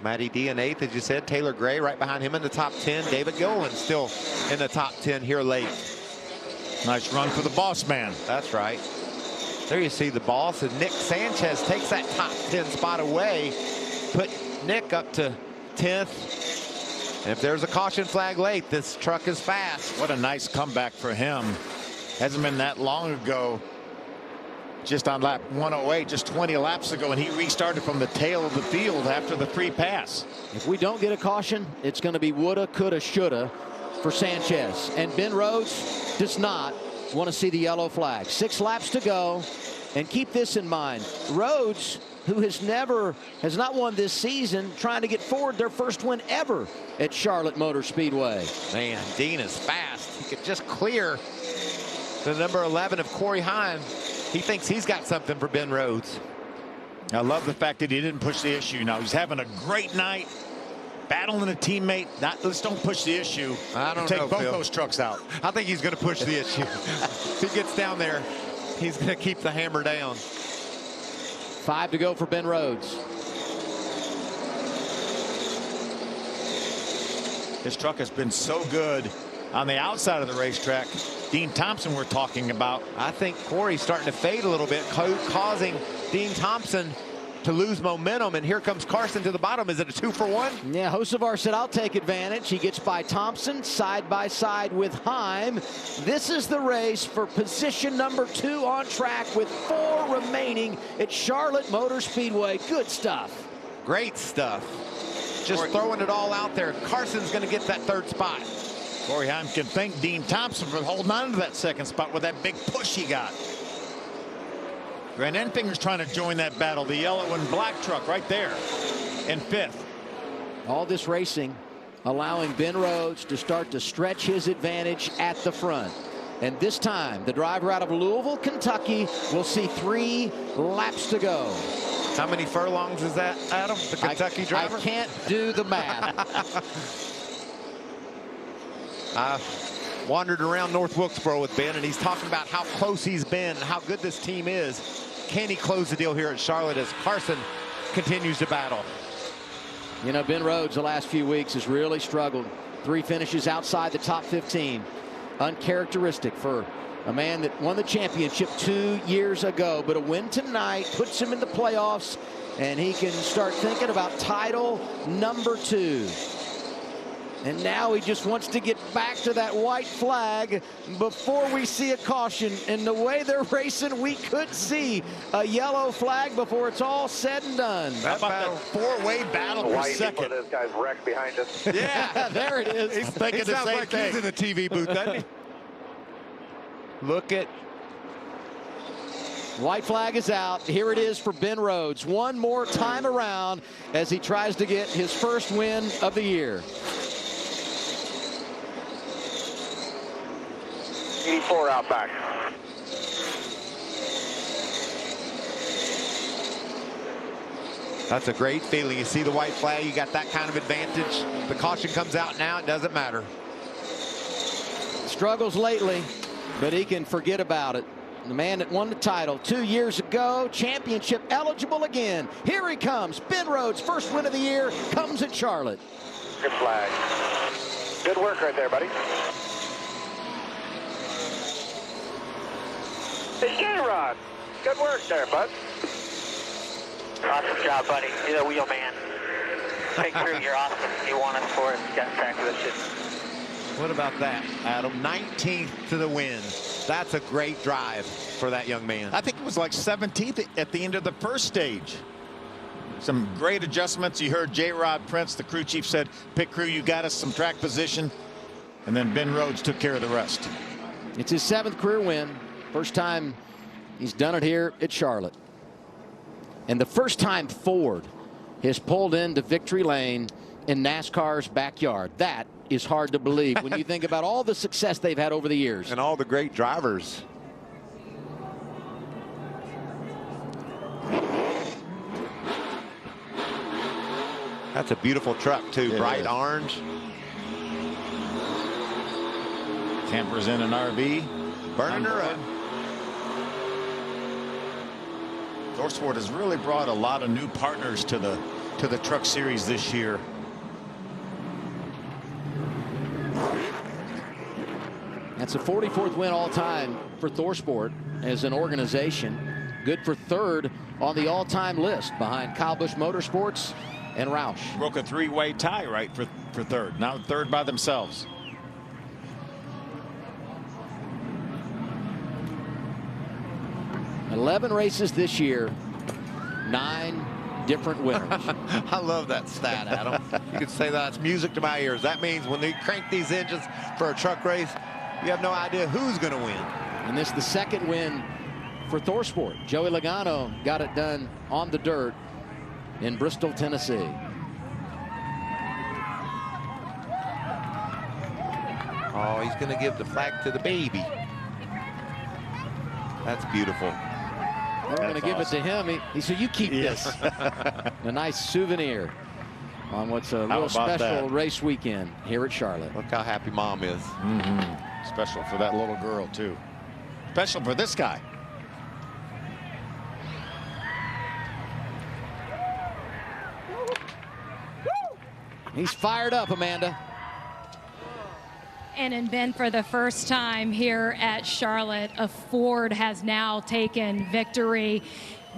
Matty D in 8th, as you said. Taylor Gray right behind him in the top 10. David Gilliland still in the top 10 here late. Nice run for the boss man. That's right. There you see the boss, and Nick Sanchez takes that top 10 spot away. Put Nick up to 10th. And if there's a caution flag late, this truck is fast. What a nice comeback for him. Hasn't been that long ago. Just on lap 108, just 20 laps ago, and he restarted from the tail of the field after the free pass. If we don't get a caution, it's going to be woulda, coulda, shoulda for Sanchez. And Ben Rhodes does not want to see the yellow flag. 6 laps to go. And keep this in mind. Rhodes, who has not won this season, trying to get Ford their first win ever at Charlotte Motor Speedway. Man, Dean is fast. He could just clear the number 11 of Corey Heim. He thinks he's got something for Ben Rhodes. I love the fact that he didn't push the issue. Now he's having a great night, battling a teammate. Let's don't push the issue. I don't take know, both Phil. those trucks out. I think he's going to push the issue. If he gets down there, he's going to keep the hammer down. 5 to go for Ben Rhodes. This truck has been so good on the outside of the racetrack. Dean Thompson we're talking about. I think Corey's starting to fade a little bit, causing Dean Thompson to lose momentum, and here comes Carson to the bottom. Is it a 2-for-1? Yeah, Hocevar said, I'll take advantage. He gets by Thompson side by side with Heim. This is the race for position number 2 on track with 4 remaining at Charlotte Motor Speedway. Good stuff. Great stuff. Just throwing it all out there. Carson's going to get that 3rd spot. Corey Heim can thank Dean Thompson for holding on to that 2nd spot with that big push he got. Grant Enfinger's trying to join that battle. The yellow and black truck right there in 5th. All this racing allowing Ben Rhodes to start to stretch his advantage at the front. And this time, the driver out of Louisville, Kentucky, will see 3 laps to go. How many furlongs is that, Adam? The Kentucky driver? I can't do the math. I wandered around North Wilkesboro with Ben, and he's talking about how close he's been and how good this team is. Can he close the deal here at Charlotte as Carson continues to battle? You know, Ben Rhodes the last few weeks has really struggled. 3 finishes outside the top 15. Uncharacteristic for a man that won the championship 2 years ago. But a win tonight puts him in the playoffs, and he can start thinking about title number 2. And now he just wants to get back to that white flag before we see a caution. And the way they're racing, we could see a yellow flag before it's all said and done. How about that 4-way battle for second? This guy's wrecked behind us. Yeah, there it is. He's thinking the same like thing. He's in the TV booth, doesn't he? Look at. White flag is out. Here it is for Ben Rhodes. One more time around as he tries to get his first win of the year. 84 out back. That's a great feeling. You see the white flag, you got that kind of advantage. The caution comes out now, it doesn't matter. Struggles lately, but he can forget about it. The man that won the title 2 years ago, championship eligible again. Here he comes. Ben Rhodes, first win of the year, comes at Charlotte. Good flag. Good work right there, buddy. Hey, J-Rod. Good work there, bud. Awesome job, buddy. You're the wheel man. Hey, crew, you're awesome. You won us for it. Got track position. What about that, Adam? 19th to the win. That's a great drive for that young man. I think it was like 17th at the end of the first stage. Some great adjustments. You heard J-Rod Prince, the crew chief, said, "Pit crew, you got us some track position." And then Ben Rhodes took care of the rest. It's his 7th career win. First time he's done it here at Charlotte. And the first time Ford has pulled into victory lane in NASCAR's backyard. That is hard to believe when you think about all the success they've had over the years. And all the great drivers. That's a beautiful truck, too. It Bright is. orange. Campers in an RV. Burning her up. ThorSport has really brought a lot of new partners to the truck series this year. That's a 44th win all time for ThorSport as an organization. Good for 3rd on the all-time list behind Kyle Busch Motorsports and Roush. Broke a 3-way tie right for 3rd. Now 3rd by themselves. $11 races this year, 9 different winners. I love that stat, Adam. You could say that's music to my ears. That means when they crank these engines for a truck race, you have no idea who's going to win. And this is the 2nd win for ThorSport. Joey Logano got it done on the dirt in Bristol, Tennessee. Oh, he's going to give the flag to the baby. That's beautiful. We're going to give it to him. He said, "You keep this." A nice souvenir on what's a real special race weekend here at Charlotte. Look how happy Mom is. Special for that little girl, too. Special for this guy. He's fired up, Amanda. And Ben, for the first time here at Charlotte, a Ford has now taken victory.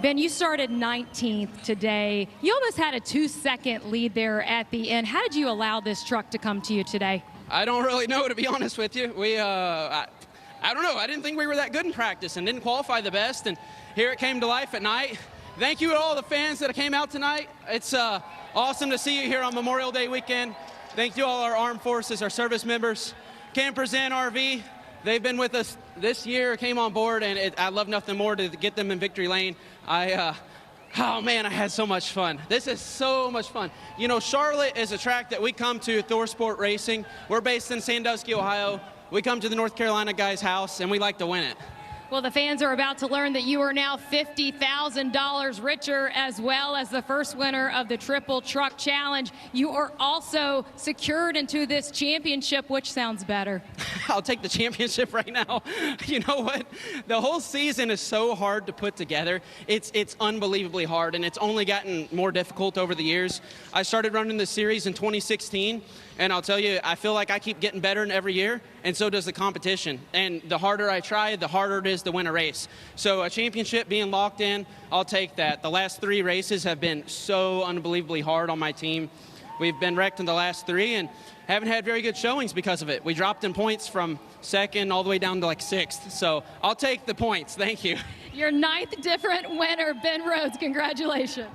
Ben, you started 19th today. You almost had a 2-second lead there at the end. How did you allow this truck to come to you today? I don't really know, to be honest with you. I don't know. I didn't think we were that good in practice and didn't qualify the best. And here it came to life at night. Thank you to all the fans that came out tonight. It's awesome to see you here on Memorial Day weekend. Thank you all our armed forces, our service members, Campers and RV. They've been with us this year, came on board, and I love nothing more to get them in victory lane. Oh man, I had so much fun. This is so much fun. You know, Charlotte is a track that we come to, ThorSport Racing. We're based in Sandusky, Ohio. We come to the North Carolina guy's house, and we like to win it. Well, the fans are about to learn that you are now $50,000 richer, as well as the first winner of the Triple Truck Challenge. You are also secured into this championship. Which sounds better? I'll take the championship right now. You know what? The whole season is so hard to put together. It's unbelievably hard, and it's only gotten more difficult over the years. I started running this series in 2016, and I'll tell you, I feel like I keep getting better every year, and so does the competition. And the harder I try, the harder it is to win a race. So a championship being locked in, I'll take that. The last 3 races have been so unbelievably hard on my team. We've been wrecked in the last 3 and haven't had very good showings because of it. We dropped in points from 2nd all the way down to like 6th. So I'll take the points. Thank you. Your 9th different winner, Ben Rhodes. Congratulations.